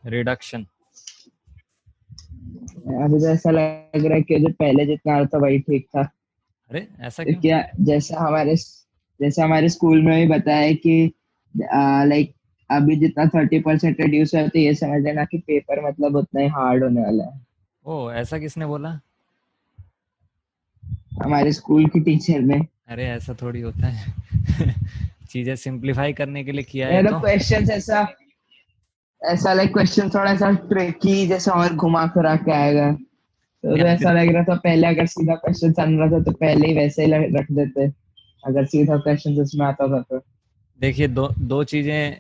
Reduction. अभी तो ऐसा लग रहा है कि जो पहले जितना आ रहा था वही ठीक था। अरे ऐसा तो क्यों? क्या जैसा हमारे स्कूल में भी बताया है कि लाइक अभी जितना 30% रिड्यूस हुआ है, तो ये समझ लेना कि पेपर मतलब उतना ही हार्ड होने वाला है। ओ, ऐसा किसने बोला? हमारे स्कूल की टीचर ने। अरे ऐसा थोड़ी होता है। चीजें सिंपलिफाई करने के लिए किया है मतलब तो। क्वेश्चन ऐसा ऐसा लाइक क्वेश्चन थोड़ा सा ट्रिकी जैसा और घुमा फिरा के आएगा। तो यार ऐसा लग रहा था पहले अगर सीधा क्वेश्चन चल रहा था तो पहले ही वैसे ही रख देते, अगर सीधा क्वेश्चन उसमें आता था तो। देखिए, दो दो चीजें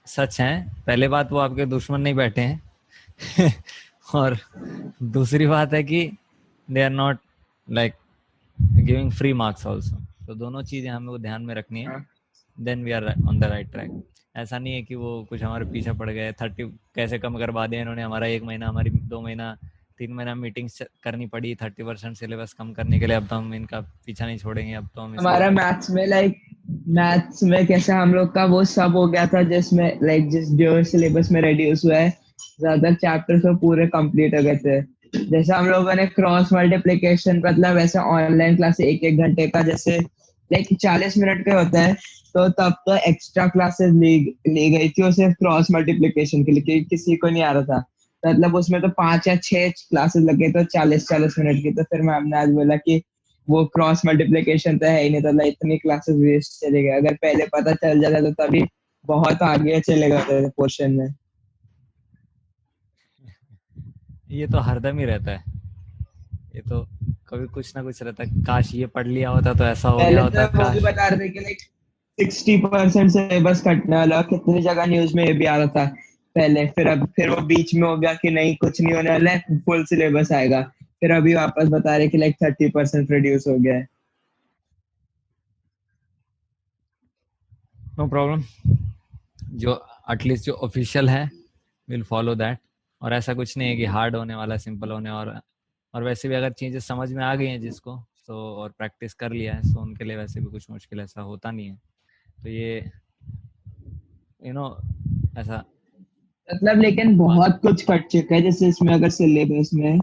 सच हैं। पहले बात, वो आपके दुश्मन नहीं बैठे हैं। और दूसरी बात है कि they are not like giving free marks also. तो दोनों चीजें हमें को ध्यान में रखनी है। हाँ। Then we are on the right track. ऐसा नहीं है कि वो कुछ हमारे पीछे पड़ गए। 30 कैसे कम करवा दिया इन्होंने, हमारा 1 महीना, हमारी 2 महीना, 3 महीना मीटिंग्स करनी पड़ी 30% सिलेबस कम करने के लिए। अब तो हम इनका पीछा नहीं छोड़ेंगे, अब तो हम इसको। हमारा मैथ्स में कैसे हम लोग का वो सब हो गया था, जिसमें लाइक जिस जो सिलेबस में रेड्यूस हुआ है, ज्यादा चैप्टर्स तो पूरे कंप्लीट हो गए थे। जैसे हम लोगों ने क्रॉस मल्टीप्लिकेशन, मतलब वैसे ऑनलाइन क्लास 1-1 घंटे का जैसे लाइक 40 मिनट का होता है, तो तब तो एक्स्ट्रा क्लासेस ली गई थी, वो सिर्फ क्रॉस मल्टीप्लिकेशन के लिए, क्योंकि किसी को नहीं आ रहा था। तो मतलब उसमें तो 5 या 6 क्लासेस लगे, तो 40-40 मिनट की। तो फिर मैम ने आज बोला कि वो क्रॉस मल्टीप्लिकेशन तो है ही नहीं, तो मतलब इतनी क्लासेस वेस्ट चले गए। अगर पहले पता चल जाता तो तभी बहुत आगे चले गए क्वेश्चन में। ये तो हरदम ही रहता है। ये तो कभी कुछ ना कुछ रहता है। काश ये पढ़ लिया होता तो ऐसा हो गया पहले होता, तो वो भी काश। बता रहे थे कि लाइक 60% सिलेबस कटने वाला, कितनी जगह न्यूज में ये भी आ रहा था पहले। फिर वो बीच में हो गया कि नहीं कुछ नहीं होने वाला है, फुल सिलेबस आएगा। फिर अभी वापस बता रहे कि लाइक 30% रिड्यूस हो गया है। No problem. जो एटलीस्ट जो ऑफिशियल है, विल फॉलो दैट। और ऐसा कुछ नहीं है कि हार्ड होने वाला, सिंपल होने। और वैसे भी अगर चीज़ें समझ में आ गई हैं जिसको, तो और प्रैक्टिस कर लिया है, तो उनके लिए वैसे भी कुछ मुश्किल ऐसा होता नहीं है। तो ये यू नो ऐसा मतलब लेकिन बात बहुत कुछ कट चुका है जैसे इसमें, अगर सिलेबस में।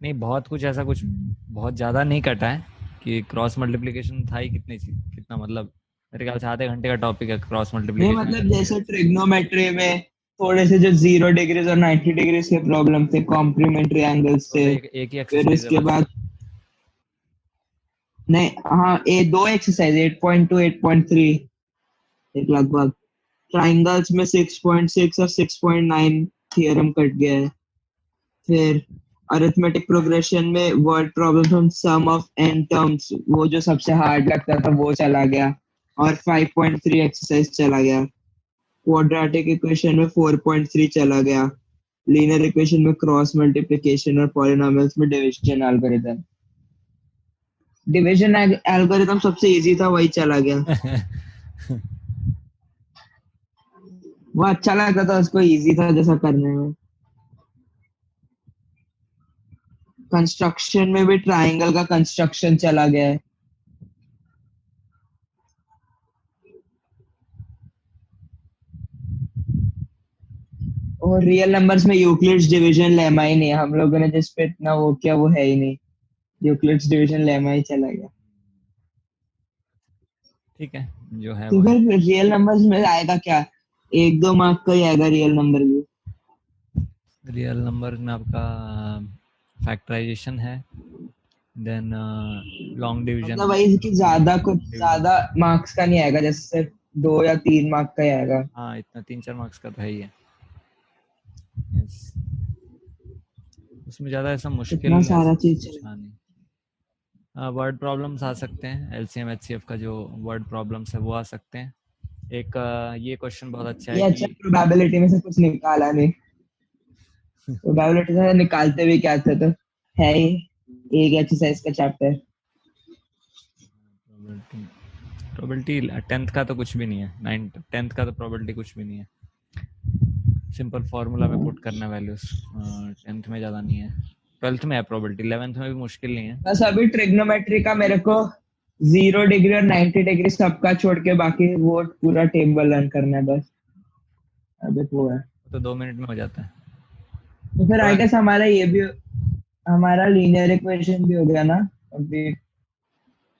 नहीं, बहुत कुछ ऐसा कुछ बहुत ज़्यादा नहीं कटा है। कि क्रॉस मल्टीप्लिकेशन था ही कितना मतलब, मेरे ख्याल से आधे घंटे का टॉपिक है क्रॉस नहीं मल्टीप्लिकेशन। मतलब जैसे ट्रिग्नोमेट्री में थोड़े से जो 0 डिग्रीज और 90 डिग्रीज के प्रॉब्लम थे कॉम्प्लीमेंट्री एंगल्स तो से। एक ही फिर एक्सरसाइज है इसके बस। बाद नहीं, हाँ, ये दो एक्सरसाइज 8.2 8.3 एक लगभग। ट्राइंगल्स में 6.6 और 6.9 थियरम कट गया है। फिर अरिथमेटिक प्रोग्रेशन में word problem from sum of n terms, वो जो सबसे हार्ड लगता था वो चला गया, और 5.3 एक्सरसाइज चला गया। क्वाड्रेटिक इक्वेशन में 4.3 चला गया। लीनियर इक्वेशन में क्रॉस मल्टीप्लिकेशन और पॉलिनोमियल्स में डिवीजन एल्गोरिथम। डिवीजन एल्गोरिथम सबसे इजी था, वही चला गया। वो अच्छा लगता था, उसको इजी था जैसा करने में। कंस्ट्रक्शन में भी ट्राइंगल का कंस्ट्रक्शन चला गया है। और रियल नंबर्स में यूक्लिड्स डिवीजन लेमा ही नहीं है, हम लोगों ने जिस पे इतना वो किया वो है ही नहीं। यूक्लिड्स डिवीजन लेमा ही चला गया। ठीक है, जो है तो वो है। फिर रियल नंबर्स में आएगा क्या? 1-2 मार्क का ही आएगा रियल नंबर भी। रियल नंबर में आपका फैक्टराइजेशन है, देन लॉन्ग डिवीजन। मतलब वही कि ज्यादा कुछ डिवीजन, ज्यादा मार्क्स का नहीं आएगा, जैसे सिर्फ 2 या 3 मार्क का ही आएगा। हाँ इतना 3-4 मार्क्स का तो है ही है। यस, उसमें ज़्यादा ऐसा इतना मुश्किल सारा ऐसा चीज कुछ चल। हाँ नहीं। वर्ड प्रॉब्लम्स आ सकते हैं, एलसीएम एचसीएफ का जो वर्ड प्रॉब्लम्स है वो आ सकते हैं। एक ये क्वेश्चन बहुत अच्छा ये है अच्छा कि प्रोबेबिलिटी में से कुछ निकाला नहीं। प्रोबेबिलिटी से निकालते भी क्या थे तो है ही एक एक्सरसाइज का चैप्टर। प्रोबेबिलिटी, प्रोबेबिलिटी 10th का तो कुछ भी नहीं है। 10th का तो प्रोबेबिलिटी कुछ भी नहीं है। सिंपल फार्मूला में पुट करना वैल्यूज। 10th में ज़्यादा नहीं है। 12th में है प्रोबेबिलिटी, 11th में भी मुश्किल नहीं है। बस अभी ट्रिग्नोमेट्री का मेरे को 0 डिग्री और 90 डिग्री सबका छोड़ के बाकी वो पूरा टेबल रन करना है बस। अभी वो है। तो 2 मिनट में हो जाता है। तो फिर आई तो गेस हमारा ये भी, हमारा लीनियर इक्वेशन भी हो गया ना अभी।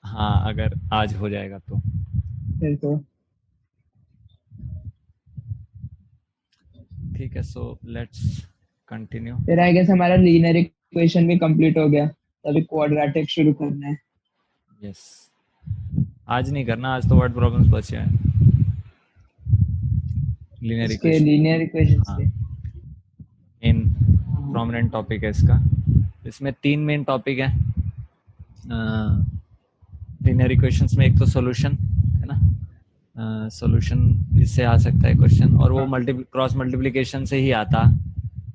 हाँ, अगर आज हो जाएगा तो। फिर तो ठीक है, सो लेट्स कंटिन्यू। फिर आई गेस हमारा लीनियर इक्वेशन भी कंप्लीट हो गया, तभी क्वाड्रेटिक शुरू करना है। यस, आज नहीं करना, आज तो वर्ड प्रॉब्लम्स बचे हैं, लीनियर इसके इक्वेशन। लीनियर इक्वेशन हाँ, के। मेन हाँ प्रोमिनेंट टॉपिक है इसका। इसमें 3 मेन टॉपिक है लीनियर इक्वेशंस में। एक तो सॉल्यूशन है ना, सॉल्यूशन इससे आ सकता है क्वेश्चन, और वो हाँ क्रॉस मल्टीप्लिकेशन से ही आता,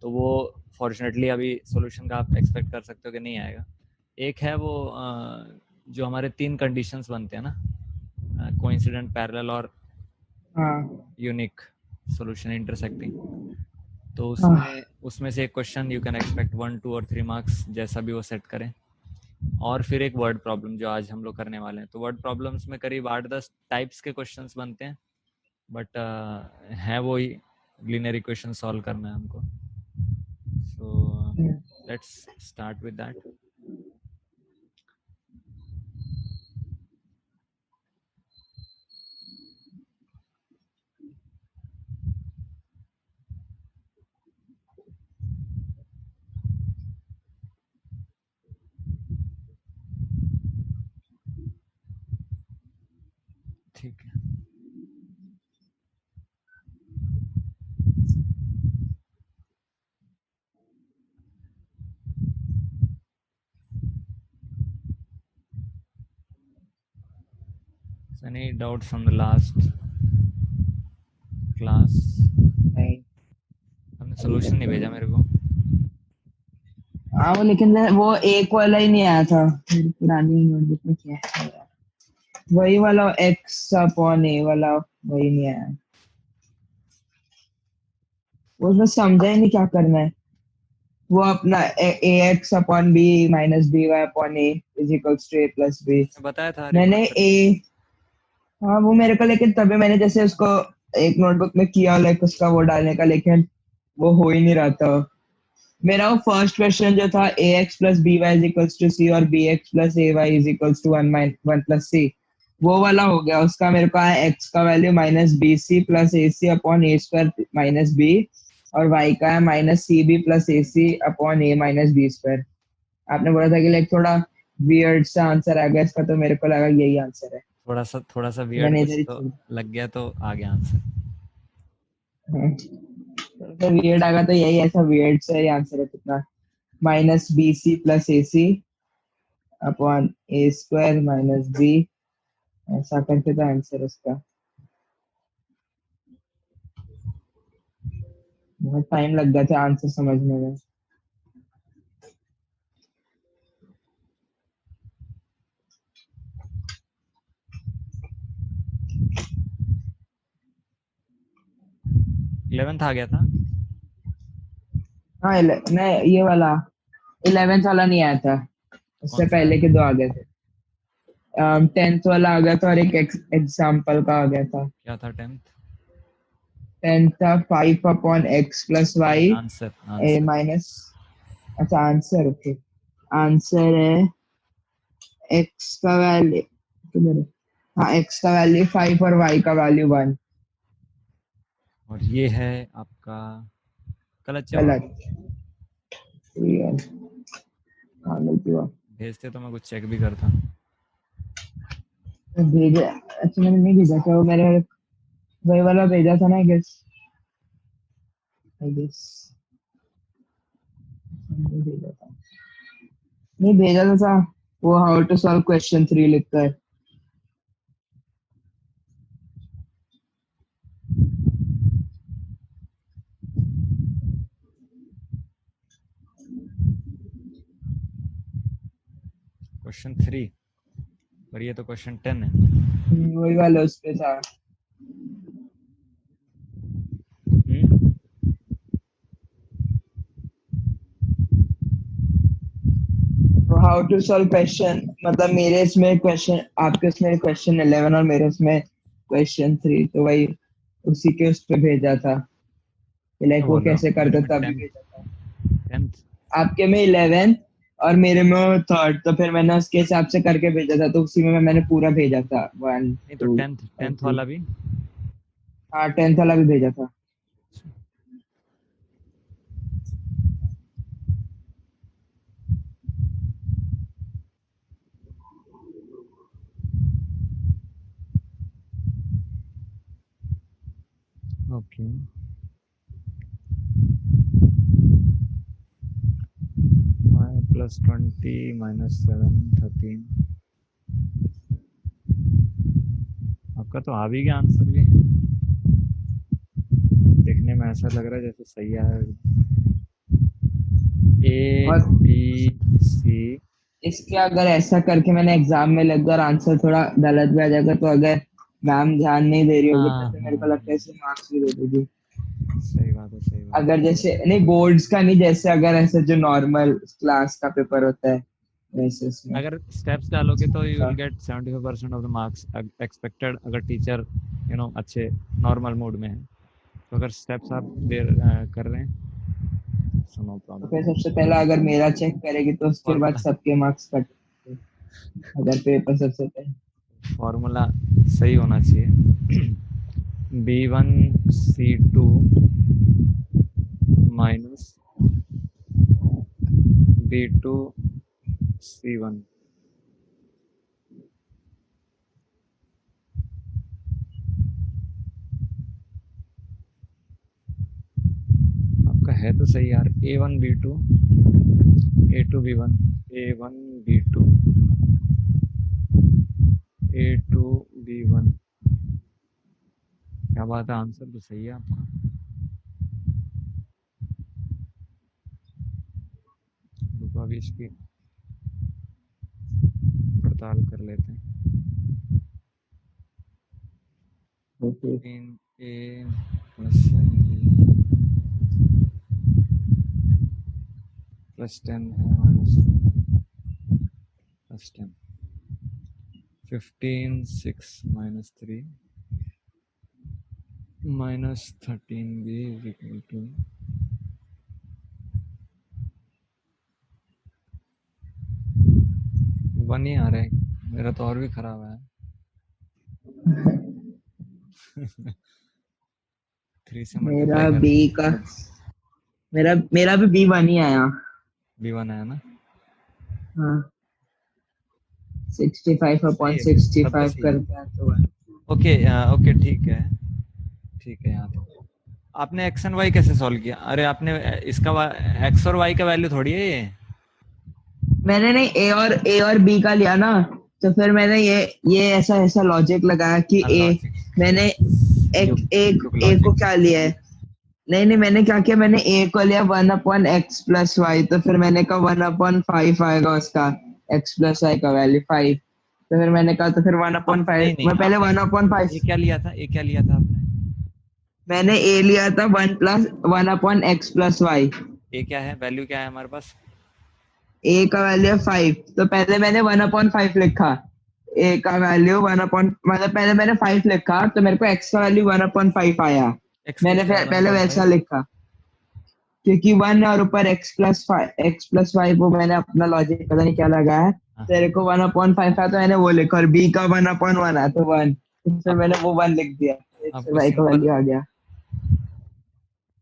तो वो फॉर्चुनेटली अभी सॉल्यूशन का आप एक्सपेक्ट कर सकते हो कि नहीं आएगा। एक है वो जो हमारे 3 कंडीशंस बनते हैं ना, कोइंसिडेंट, पैरेलल और हाँ यूनिक सॉल्यूशन इंटरसेक्टिंग। तो हाँ। उसमें उसमें से एक क्वेश्चन यू कैन एक्सपेक्ट 1, 2 और 3 मार्क्स, जैसा भी वो सेट करें। और फिर एक वर्ड प्रॉब्लम जो आज हम लोग करने वाले हैं। तो वर्ड प्रॉब्लम्स में करीब 8-10 टाइप्स के क्वेश्चंस बनते हैं, बट है वो ही लीनियर इक्वेशन सॉल्व करना है हमको। So let's start with that. ठीक है, any doubts from the last class? नहीं। हमने सोल्यूशन नहीं भेजा मेरे को। हाँ वो लेकिन वो एक वाला ही नहीं आया था मेरी पुरानी नोटबुक में, क्या है यार? वही वाला एक्स अपॉन ए वाला, वही नहीं आया। वो उसमें समझा ही नहीं क्या करना है। वो अपना a x upon b minus b y upon a is equals to a plus b. मैंने बताया था मैंने रिकॉर्ड ए, करके। हाँ वो मेरे को, लेकिन तभी मैंने जैसे उसको एक नोटबुक में किया लाइक उसका वो डालने का, लेकिन वो हो ही नहीं रहा था। मेरा वो फर्स्ट क्वेश्चन जो था a x plus b y is equals to c और b x plus a y is equals to one plus c, वो वाला हो गया। उसका मेरे को आया एक्स का value minus b c plus a c upon a square minus b, और वाई का है minus c b plus a c upon a minus b square. आपने बोला था कि लाइक थोड़ा वियर्ड सा आंसर आ गया इसका, तो मेरे को लगा यही आंसर है, थोड़ा सा तो वियर्ड मैंने इधर कुछ ही तो छोड़ लग गया, तो आ गया आंसर। दिया। वियर्ड आ गया तो यही ऐसा वियर्ड सा ही आंसर है कितना, minus b c plus a c upon a square minus B, ऐसा करके था आंसर उसका। बहुत टाइम लग गया था आंसर समझने में। 11th आ गया था। हाँ नहीं, ये वाला 11th वाला नहीं आया था, कौन उससे सा पहले है? के दो आ गए थे। 10th वाला आ गया था और एक एग्जाम्पल का आ गया था। क्या था 10th? 10th था 5 अपॉन एक्स प्लस नहीं, y answer a answer. Minus, अच्छा आंसर, ओके। आंसर है एक्स का वैल्यू किधर है? हाँ एक्स का वैल्यू 5 और वाई का वैल्यू 1। और ये है आपका गलत जवाब। गलत। यार हाँ गलती हुआ। भेजते तो मैं कुछ चेक भी करता। भेजा, अच्छा मैंने नहीं भेजा था वो, मैंने वही वाला भेजा था ना, आई गेस। आई गेस नहीं भेजा था, नहीं भेजा तो था वो, हाउ टू सॉल्व क्वेश्चन 3 लिखकर। क्वेश्चन 3, पर ये तो क्वेश्चन 10 है। वही वाला उस पे था। हम्म? हाउ टू सॉल्व क्वेश्चन, मतलब मेरे इसमें क्वेश्चन, आपके इसमें क्वेश्चन 11 और मेरे इसमें क्वेश्चन 3, तो वही उसी के उस पे भेजा था। कि लाइक क्या वो बोल रहे हो? कैसे मेरे करते में तभी 10th भेजा था। 10th आपके में 11th और मेरे में थर्ड, तो फिर मैंने उसके हिसाब से करके भेजा था, तो उसी में मैंने पूरा भेजा था, वन नहीं तो टू 10th और 10th थ्री। वाला भी। हाँ 10th वाला भी भेजा था। ओके। +20 -7 13। आपका तो आ भी गया आंसर भी। देखने में ऐसा लग रहा है जैसे सही है। ए और बी सी। इसके अगर ऐसा करके मैंने एग्जाम में लग गया और आंसर थोड़ा गलत भी आ जाएगा, तो अगर मैम ध्यान नहीं दे रही होगी तो हाँ फिर मेरे को हाँ, लगता है इसमें मार्क्स भी दे देगी। सही बात है, सही बात अगर है। जैसे नहीं बोर्ड्स का नहीं, जैसे अगर ऐसे जो नॉर्मल क्लास का पेपर होता है वैसे इसमें। अगर स्टेप्स डालोगे तो you will get 75% of the marks expected, अगर टीचर अच्छे नॉर्मल मूड में है। तो अगर स्टेप्स आप कर रहे हैं, सो नो तो प्रॉब्लम। फिर सबसे पहला अगर मेरा चेक करेगी तो उसके बाद फॉर्मूला सबके मार्क्स कट, अगर पेपर सबसे पहले। फॉर्मूला सही होना चाहिए। B1 C2 minus B2 C1। आपका है तो सही यार। A1 B2 A2 B1 A1 B2 A2 B1। क्या बात है, आंसर तो सही है आपका। रुको अभी इसकी पड़ताल कर लेते हैं। ओके। 3A +10 है -10 15 6 -3 -13B = 1 ही आ रहा है। मेरा तो और भी खराब है। 3 से मेरा मल्टीप्लाई कर। बी का, मेरा मेरा भी B1 ही आया। B1 है ना। हाँ 65 सही अपॉन है, सिक्सटी तब तो फाइव सही है। करते हैं तो one। ओके ओके, ठीक है। ठीक है, यहाँ पे आपने एक्स एंड वाई कैसे सॉल्व किया? अरे आपने इसका एक्स और वाई का वैल्यू थोड़ी है ये। मैंने नहीं ए और बी का लिया ना, तो फिर मैंने ये ऐसा ऐसा लॉजिक लगाया कि ए, लॉजिक। मैंने युग एक एक युग ए को लॉजिक। क्या लिया है। नहीं नहीं, मैंने क्या किया, मैंने ए को लिया 1/x+y, तो फिर मैंने कहा 1/5 आएगा उसका, x+y का वैल्यू 5। तो फिर मैंने कहा तो फिर वन आप अपॉन फाइव नहीं नहीं, मैं पहले आपने 1/5। ये क्या लिया था, ये क्या लिया था आपने? मैंने ए लिया था 1+1/x+y। ये क्या है, वैल्यू क्या है हमारे पास? ए का वैल्यू है 5, तो पहले मैंने 1/5 लिखा। ए का वैल्यू 1 अपॉन, मतलब पहले मैंने 5 लिखा, तो मेरे को एक्स का वैल्यू 1/5 आया। एक्स मैंने कितना है, फिर वन पहले अपॉन वैसा फाइव लिखा, क्योंकि 1 और ऊपर x+5 वो मैंने अपना लॉजिक पता नहीं क्या लगाया। हाँ हाँ। तेरे को 1/5 था तो मैंने वो लिखा, और बी का 1/1 है तो 1, तो फिर मैंने आपको वो 1 लिख दिया, एक्स और आपको वाई का सिंपल, वैल्यू आ गया।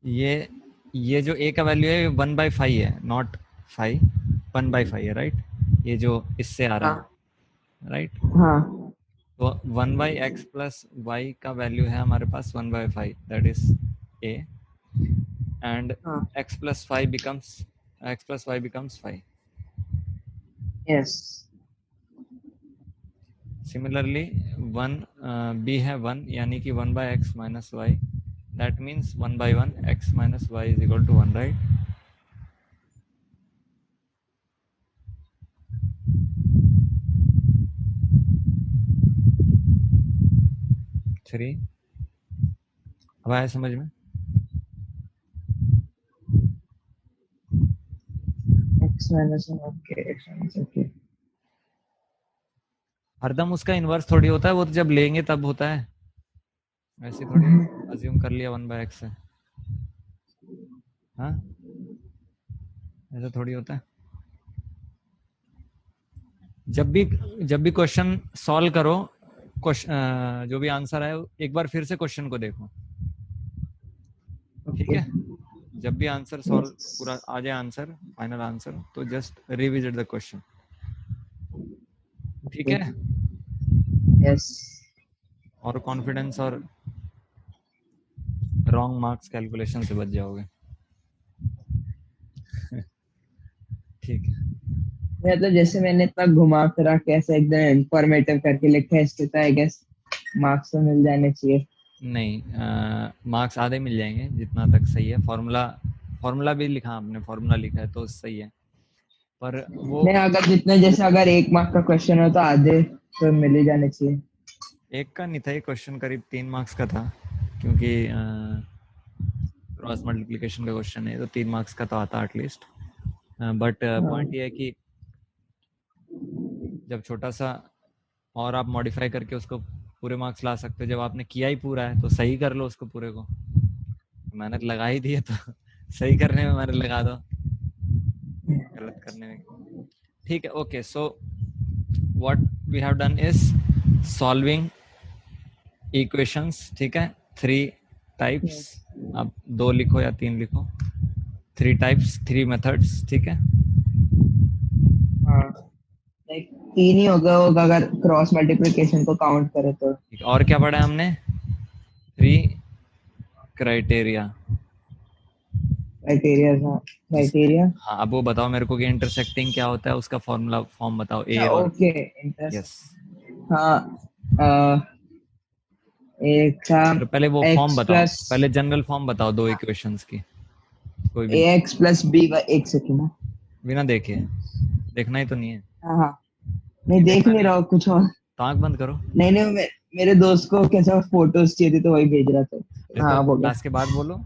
ये ये जो ए का वैल्यू है 1/5 है, नॉट 5। 1/5 है, राइट? ये जो इससे आ रहा हाँ है, राइट? हाँ तो 1/x+y का वैल्यू है हमारे पास 1/5, दैट इज a, एंड हाँ x+y becomes 5। Yes. Similarly one b है 1, यानी कि 1/x-y, that means 1/1 x-y = 1, right? 3। अब आया समझ में? ओके। हरदम उसका इन्वर्स थोड़ी होता है, वो तो जब लेंगे तब होता है। ऐसे थोड़ी अज्यूम कर लिया 1/x है। हाँ, ऐसा थोड़ी होता है। जब भी क्वेश्चन सॉल्व करो, जो भी आंसर है एक बार फिर से क्वेश्चन को देखो, ठीक ओके। है। जब भी आंसर सॉल्व पूरा आ जाए, आंसर फाइनल आंसर, तो जस्ट रिविजिट द क्वेश्चन, ठीक है। यस। और कॉन्फिडेंस और रॉन्ग मार्क्स कैलकुलेशन से बच जाओगे। ठीक है। या तो जैसे मैंने इतना घुमा फिरा के ऐसे एकदम इंफॉर्मेटिव करके लिखा है, इसके तो आई गेस मार्क्स तो मिल जाने चाहिए। नहीं, मार्क्स आधे मिल जाएंगे जितना तक सही है। फॉर्मूला भी लिखा आपने, फॉर्मूला लिखा है तो सही है, पर वो नहीं, अगर जितने जैसे अगर 1 मार्क का क्वेश्चन हो तो आधे तो मिल ही जाने चाहिए। एक का नहीं था, एक क्वेश्चन करीब 3 मार्क्स का था, क्योंकि क्रॉस मल्टीप्लिकेशन का क्वेश्चन है तो 3 मार्क्स का तो आता एटलीस्ट। बट पॉइंट ये है कि जब छोटा सा और आप मॉडिफाई करके उसको पूरे मार्क्स ला सकते हो। जब आपने किया ही पूरा है तो सही कर लो उसको पूरे को, मेहनत लगा ही दी है तो सही करने में मेहनत लगा दो, गलत करने में। ठीक है, okay. So what we have done is solving equations, ठीक है। 3 टाइप्स, आप 2 लिखो या 3 लिखो। 3 टाइप्स, 3 मेथड्स, ठीक है। हाँ, लाइक 3 ही होगा वो, अगर क्रॉस मल्टीप्लिकेशन को काउंट करे तो। ठीक, और क्या पढ़ा है हमने? 3 क्राइटेरिया। क्राइटेरिया, हाँ क्राइटेरिया। हाँ, अब वो बताओ मेरे को कि इंटरसेक्टिंग क्या होता है, उसका फॉर्मूला फॉर्म बताओ, ए और ओके, इंटरेस्ट। यस। हाँ, अ, एक था पर पहले वो फॉर्म एक्स बताओ, प्लस पहले जनरल फॉर्म बताओ 2 इक्वेशंस की, कोई भी ए एक्स प्लस बी वाई। एक सेकेंड। बिना देखे। देखना ही तो नहीं है। हाँ हाँ, मैं नहीं देख देखना नहीं नहीं रहा है हूँ कुछ और। तो आंख बंद करो। नहीं नहीं, मेरे दोस्त को कैसा फोटोज चाहिए थी तो वही भेज रहा था। ये तो हाँ बोलो। क्लास के बाद बोलो,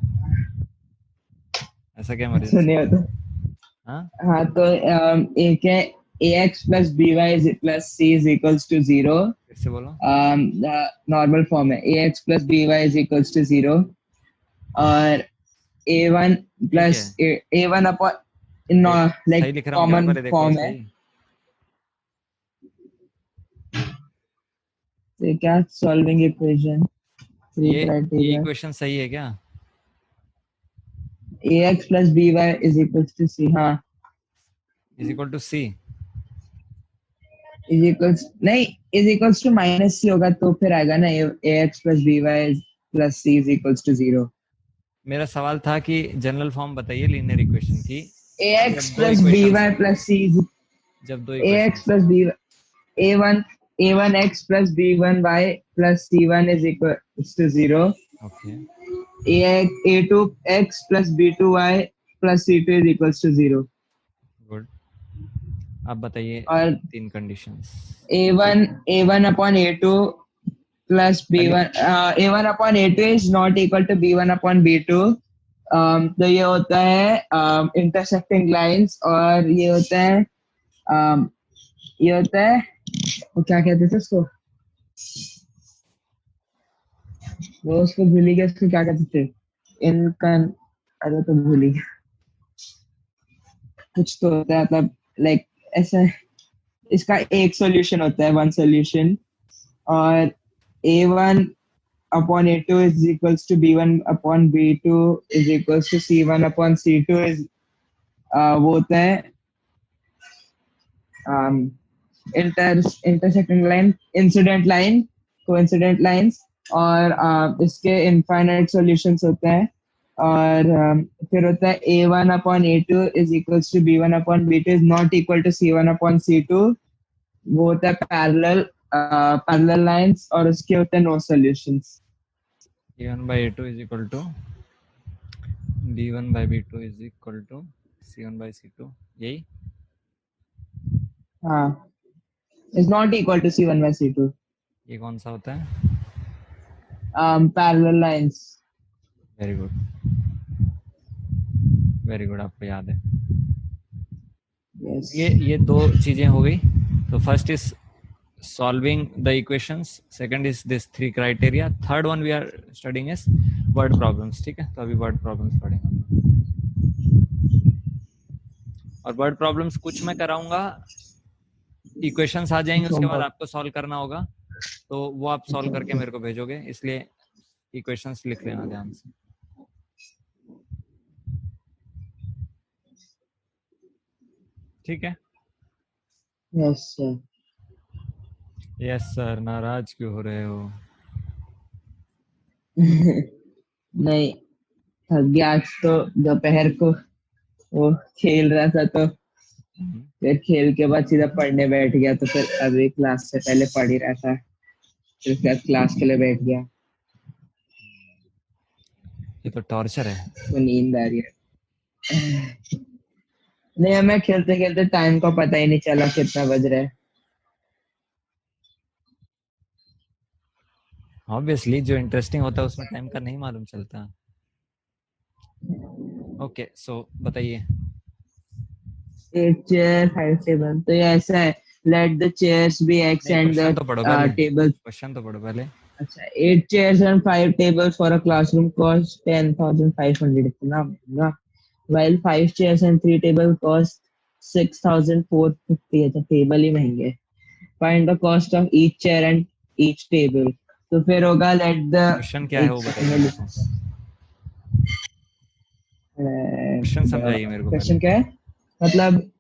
ऐसा क्या इमरजेंसी? सुनिए तो। हाँ, हाँ तो एक है a x plus b y plus c is equals to 0। फिर से बोलो। नॉर्मल फॉर्म है a x plus b y is equals to 0। और ए वन ठीक प्लस है, ए वन अपॉन सही लाइक लिख रहा हूँ क्या? कॉमन पहले देखो फॉर्म है। सही। तो क्या सॉल्विंग इक्वेशन, थ्री ये क्राइटेरिया। इक्वेशन सही है क्या? A x plus b y is equals to c. हाँ, is equal to c. Is equals नहीं, is equals to minus c होगा तो फिर आएगा ना a x plus b y plus c is equals to 0। मेरा सवाल था कि जनरल फॉर्म बताइए लीनियर इक्वेशन की। ए एक्स जब दो प्लस बी इक्वेशंस वाई है, प्लस सी, जब 2 ए एक्स इक्वेशंस है। Plus b, a one, a one x plus b one y plus c one is equals to 0। Okay, a two x plus b two y plus c two is equals to 0। Good. अब बताइए और 3 conditions. A one upon a two plus b पहले one, a one upon a two is not equal to b one upon b to. तो ये होता है intersecting lines, और ये होता है um, ये होता है, वो क्या कहते थे उसको, वो उसको भूल ही गया, उसको क्या कहते थे इनका। अरे तो भूल ही गया, कुछ तो होता है मतलब, लाइक ऐसा। इसका एक सॉल्यूशन होता है, वन सॉल्यूशन। और a one upon a two is equals to b one upon b two is equals to c one upon c two is, वो होता है intersecting line, incident line, coincident lines. और इसके infinite solutions होते हैं। और फिर होता है a one upon a two is equals to b one upon b two is not equal to c one upon c two. वो होता है पैरेलल लाइंस, और उसके होते हैं no solutions. a1 by a2 is equal to b1 by b2 is equal to c1 by c2, यही। हाँ, is not equal to c one by c two. ये कौन सा होता है? Parallel lines. Very good, very good, आपको याद है। यस। ये 2 चीजें हो गई। तो first is solving the equations, second is this 3 criteria, third one we are studying is word problems, ठीक है। तो अभी word problems पढ़ेंगे हम लोग। और वर्ड प्रॉब्लम्स कुछ मैं कराऊंगा, इक्वेशंस आ जाएंगे, उसके बाद होमवर्क। आपको सॉल्व करना होगा, तो वो आप सॉल्व करके मेरे को भेजोगे, इसलिए इक्वेशंस लिख लेना ध्यान से। ठीक है। Yes sir. यस सर, नाराज क्यों हो रहे हो? नहीं, थक गया आज तो, दोपहर को वो खेल रहा था तो फिर खेल के बाद सीधा पढ़ने बैठ गया, तो फिर अभी क्लास से पहले पढ़ ही रहा था, फिर उसके बाद क्लास के लिए बैठ गया, ये तो टॉर्चर है। तो नींद आ रही है। नहीं, हमें खेलते खेलते टाइम का पता ही नहीं चला कितना बज रहा है। ऑब्वियसली जो इंटरेस्टिंग होता है उसमें टाइम का नहीं मालूम चलता। ओके, सो बताइए। 8 चेयर 5 टेबल, तो ये ऐसा है, let the chairs be x नहीं, एंड क्वेश्चन द तो पढ़ो पहले, टेबल। क्वेश्चन तो पढ़ो पहले। अच्छा, 8 chairs and 5 tables for a classroom cost 10,500 इतना महंगा, while 5 chairs and 3 tables cost 6,450। अच्छा, टेबल ही महंगे। Find the cost of each chair and each table, तो फिर होगा लेट द, क्वेश्चन क्या है वो एक सेकंड बताइए में मेरे को, लिखता क्वेश्चन समझाइए मेरे को क्वेश्चन पहले। क्या है, मतलब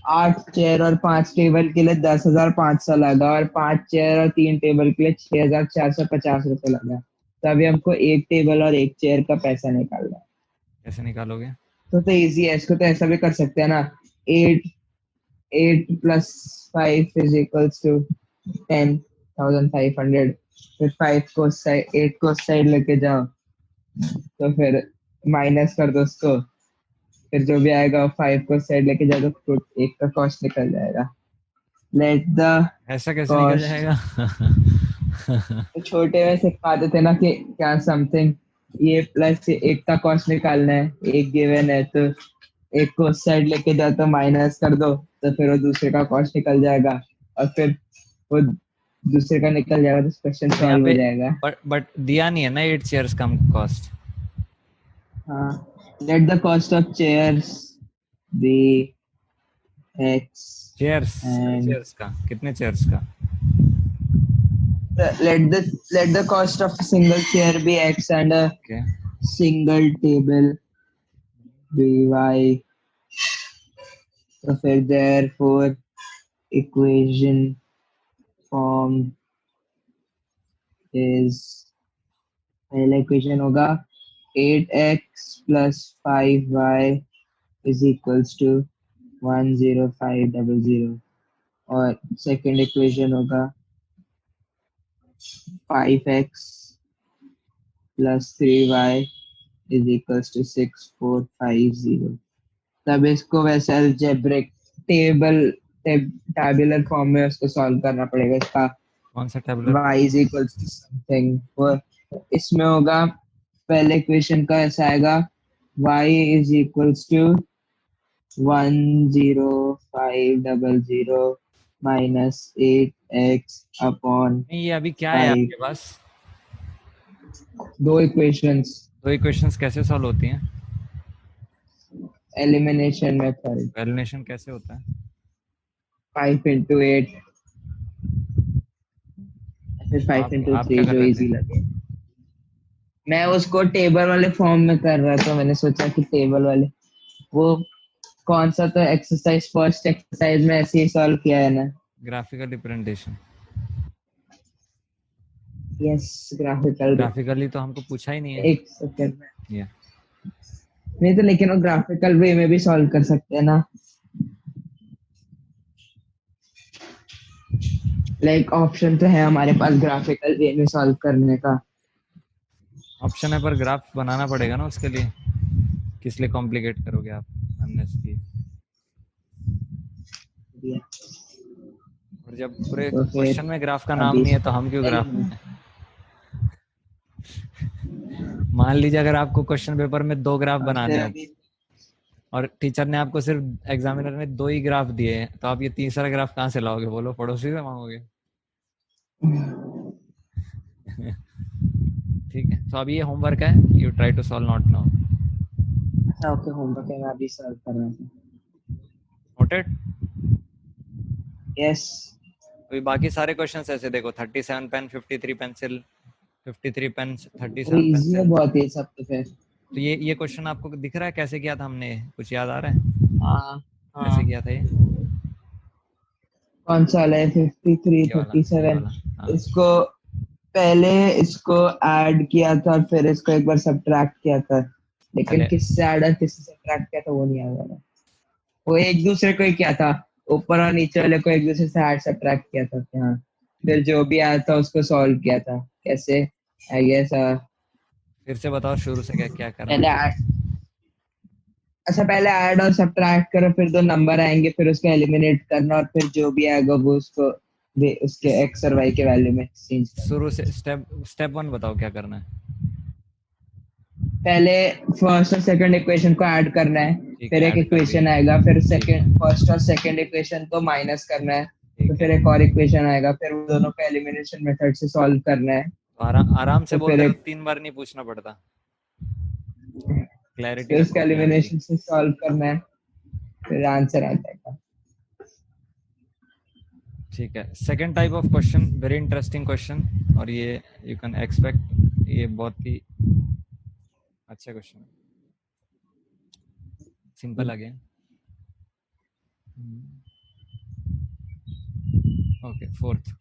8 चेयर और 5 टेबल के लिए 10,500 लगा, और 5 चेयर और 3 टेबल के लिए 6,450 लगा। तो अभी हमको एक टेबल और एक चेयर का पैसा निकालना है। कैसे निकालोगे? तो इजी है, इसको तो ऐसा भी कर सकते हैं ना, 8 8 + 5 = 10,500, फिर 5 को साइड 8 को साइड लेके जाओ, तो फिर माइनस कर दो उसको, फिर जो भी आएगा 5 को साइड लेके जाओ तो एक का कॉस्ट निकल जाएगा। लेट द ऐसा कैसे निकल कॉस्ट, जाएगा? तो छोटे में सिखाते थे ना कि क्या समथिंग, ये प्लस एक का कॉस्ट निकालना है, एक गिवन है तो एक को उस साइड लेके जाओ तो माइनस कर दो, तो फिर वो दूसरे का कॉस्ट निकल जाएगा, और फिर वो दूसरे का निकल जाएगा तो क्वेश्चन तो यहाँ सॉल्व हो पे जाएगा। बट दिया नहीं है ना 8 चेयर्स कम कॉस्ट। हाँ, let the cost of chairs be x chairs, and chairs का कितने चेयर्स का? let the cost of a single chair be x and a okay, single table be y, तो फिर therefore equation form is, पहला equation होगा 8x + 5y is equals to 10500, और second equation होगा 5x + 3y is equals to 6450। तब इसको वैसे algebraic table tabular form में उसको सॉल्व करना पड़ेगा, इसका कौन सा tabular y form? Is equals to something, वो इसमें होगा, पहले इक्वेशन का ऐसा आएगा, y इज इक्वल्स टू 10500 माइनस 8x अपॉन नहीं, ये अभी क्या है 5। आपके पास? दो इक्वेशंस, दो इक्वेशंस कैसे सॉल्व होती हैं? एलिमिनेशन मेथड, वैल्यूएशन कैसे होता है? 5 into 8 फिर 5 into आप 3 क्या कर जो रहे थे? इजी लगे। मैं उसको टेबल वाले फॉर्म में कर रहा था, मैंने सोचा कि टेबल वाले, वो कौन सा, तो एक्सरसाइज फर्स्ट एक्सरसाइज में ऐसे ही सॉल्व किया है ना। Graphical representation. Yes, graphical. Graphically तो हमको पूछा ही नहीं है। एक सेकंड में, ये नहीं तो लेकिन वो ग्राफिकल वे में भी सॉल्व कर सकते हैं ना, लाइक ऑप्शन तो है हमारे पास ग्राफिकल वे में सॉल्व करने का। ऑप्शन है पर ग्राफ बनाना पड़ेगा ना उसके लिए, किस लिए कॉम्प्लिकेट करोगे आप अननेसेसरी। और जब पूरे तो क्वेश्चन फिर में ग्राफ का नाम अभी नहीं है तो हम क्यों ग्राफ बनाए? मान लीजिए अगर आपको क्वेश्चन पेपर में 2 ग्राफ बनाने फिर हो अभी और टीचर ने आपको सिर्फ एग्जामिनर में 2 ही ग्राफ दिए हैं, तो आप ये तीसरा ग्राफ कहाँ से लाओगे? बोलो, पड़ोसी से मांगोगे? ठीक है, तो अब ये होमवर्क है, you try to solve not now. अच्छा ओके, होमवर्क है, मैं अभी सॉल्व कर रहा हूँ। नोटेड। यस। अभी बाकी सारे क्वेश्चंस ऐसे देखो, 37 पेन, 53 पेंसिल, 53 पेन, वो 37 इजी है पेंसिल। बहुत ये सब तो फिर। तो ये क्वेश्चन आपको दिख रहा है कैसे किया था हमने, कुछ याद आ रहा है हाँ कैसे हाँ। किया था ये? कौन सा वाला है? 53, ये 37। वाला हाँ। इसको पहले इसको ऐड किया था और फिर इसको एक बार सब्ट्रैक्ट किया था, लेकिन पहले किससे ऐड और किससे सब्ट्रैक्ट किया था वो नहीं याद आ रहा। वो एक दूसरे को ही किया था, ऊपर और नीचे वाले को एक दूसरे से ऐड सब्ट्रैक्ट किया था। हाँ, फिर जो भी आया था उसको सॉल्व किया था। कैसे? आई गेस फिर से बताओ शुरू से क्या क्या करा। पहले अच्छा, पहले ऐड और सब्ट्रैक्ट करो, फिर दो नंबर आएंगे, फिर उसको एलिमिनेट करना, और फिर जो भी आएगा वो उसको उसके एक्स और वाई के वैल्यू में चेंज करना। शुरू से स्टेप स्टेप 1 बताओ क्या करना है। पहले फर्स्ट और सेकंड इक्वेशन को ऐड करना है, ठीक है, फिर एक ऐड कर दिए। इक्वेशन आएगा, फिर ठीक है सेकंड फर्स्ट और सेकंड इक्वेशन को माइनस करना है, तो ठीक फिर है। एक और इक्वेशन आएगा, फिर उन दोनों को एलिमिनेशन मेथड से सॉल्व करना है। तो आराम आराम से तो फिर बोलते तो एक 3 बार नहीं पूछना पड़ता। क्लैरिटी फिर उसका रखो क्लैरिटी। एलिमिनेशन से सॉल्व करना है, फिर आंसर आ जाएगा। ठीक है, second type of question, very interesting question, और ये यू कैन एक्सपेक्ट, ये बहुत ही अच्छा क्वेश्चन है, सिंपल अगेन। Okay, fourth.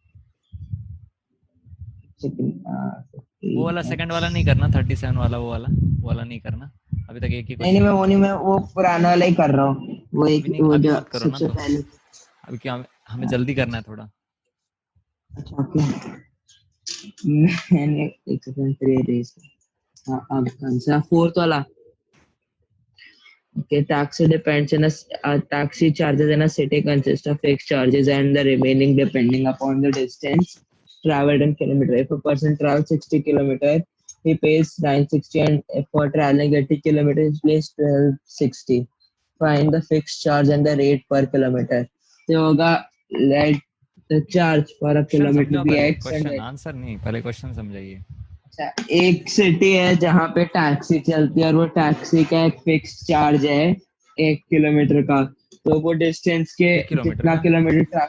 वो वाला सेकंड वाला नहीं करना, 37 वाला, वो वाला नहीं करना। अभी तक एक ही नहीं नहीं, क्वेश्चन मैं है। वो नहीं, मैं वो पुराना वाला ही कर रहा हूँ। वो अभी एक नहीं, वो अभी जो मत करो ना सबसे तो। पहले। अभी क्या, हमें जल्दी करना है थोड़ा। अच्छा ओके। मैंने एक सेकंड फिर ये रेस। हाँ, अब कौन सा फोर्थ वाला? Okay, taxi depends on taxi charges in a city consist of fixed charges and the remaining depending upon the distance traveled in kilometer. If a person travels 60 kilometer, he pays 960, and if for traveling 80 kilometers, he pays 1260. Find the fixed charge and the rate per kilometer. तो होगा let the charge for a question kilometer समझाओ be पहले, x and question answer नहीं, पहले question समझाइए। अच्छा, एक city है जहाँ पे टैक्सी चलती है और वो टैक्सी का एक फिक्स चार्ज है 1 किलोमीटर का। तो वो डिस्टेंस के 1 किलोमीटर जितना का। किलोमीटर,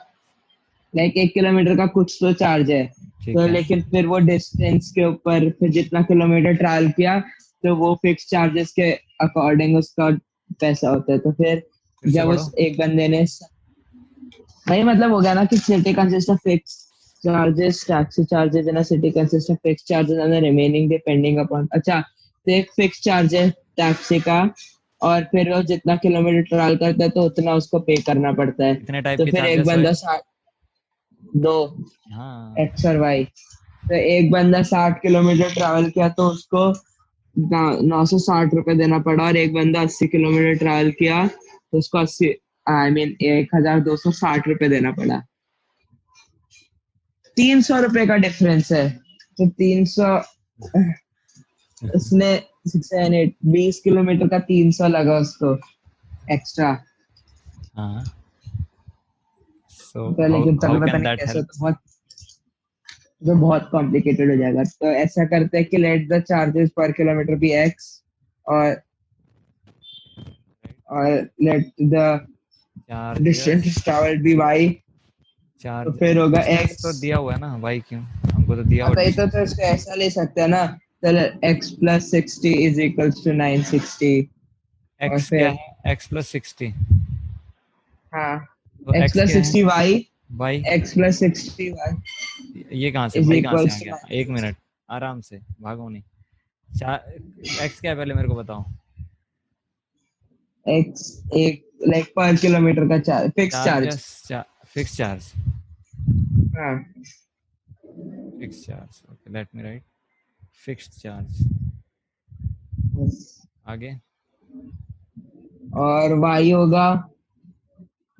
लाइक 1 किलोमीटर का कुछ तो चार्ज है। ठीक तो है। लेकिन फिर वो डिस्टेंस के ऊपर फिर जितना किलोमीटर ट्रैवल किया, तो वो फिक्स चार्जेस के अकॉर्डिंग उसका पैसा होता है। तो फिर फिर से जब पढ़ो। उस एक बंदे ने, वही मतलब हो गया ना कि city consist of fix charges, taxi charges in a city consist of fix charges and remaining depending upon. अच्छा, तो एक फिक्स चार्ज है टैक्सी का, और फिर वो जितना किलोमीटर ट्रैवल करता है तो उतना उसको पे करना पड़ता है। कितने टाइप तो के फिर एक चार्जेस हुए? बंदा 60, दो, हाँ। एक्स और वाई। तो एक बंदा 60 किलोमीटर ट्रैवल किया तो उसको 960 रुपये देना पड़ा, और एक बंदा 80 किलोमीटर ट्रैवल किया तो उसको 80, आई मीन 1260 रुपये देना पड़ा। 300 रुपये का डिफरेंस है। तो 300, उसने 6 7 8 20 किलोमीटर का 300 लगा उसको एक्स्ट्रा। हाँ। सो तो हाउ लेकिन हाउ चलो पता कैन नहीं दैट कैसे, हेल्प? तो बहुत कॉम्प्लिकेटेड हो जाएगा। तो ऐसा करते हैं कि let the charges per kilometre be x, और let the charges. Distance travelled be y. तो चार्ज, फिर होगा डिस्टेंस एक्स। तो दिया हुआ है ना भाई, क्यों? हमको तो दिया हाँ हुआ तो ये तो डिस्टेंस है। इसको ऐसा ले सकते हैं ना, चलो x+60 इज इक्वल्स टू 960। और एक्स क्या फिर है? x+60। हाँ, तो एक्स एक्स प्लस क्या है? Sixty Y Y. x+60y ये कहाँ से इज भाई, कहाँ से आ इक्वल्स टू गया? एक 960। मिनट, आराम से, भागो नहीं। चार, एक्स क्या है पहले मेरे को बताओ। एक्स एक लाइक पर किलोमीटर का charge, fix charge. Charges, fix charge. हाँ fix charge, okay, let me write. Fixed charge. बस। आगे। और वाई होगा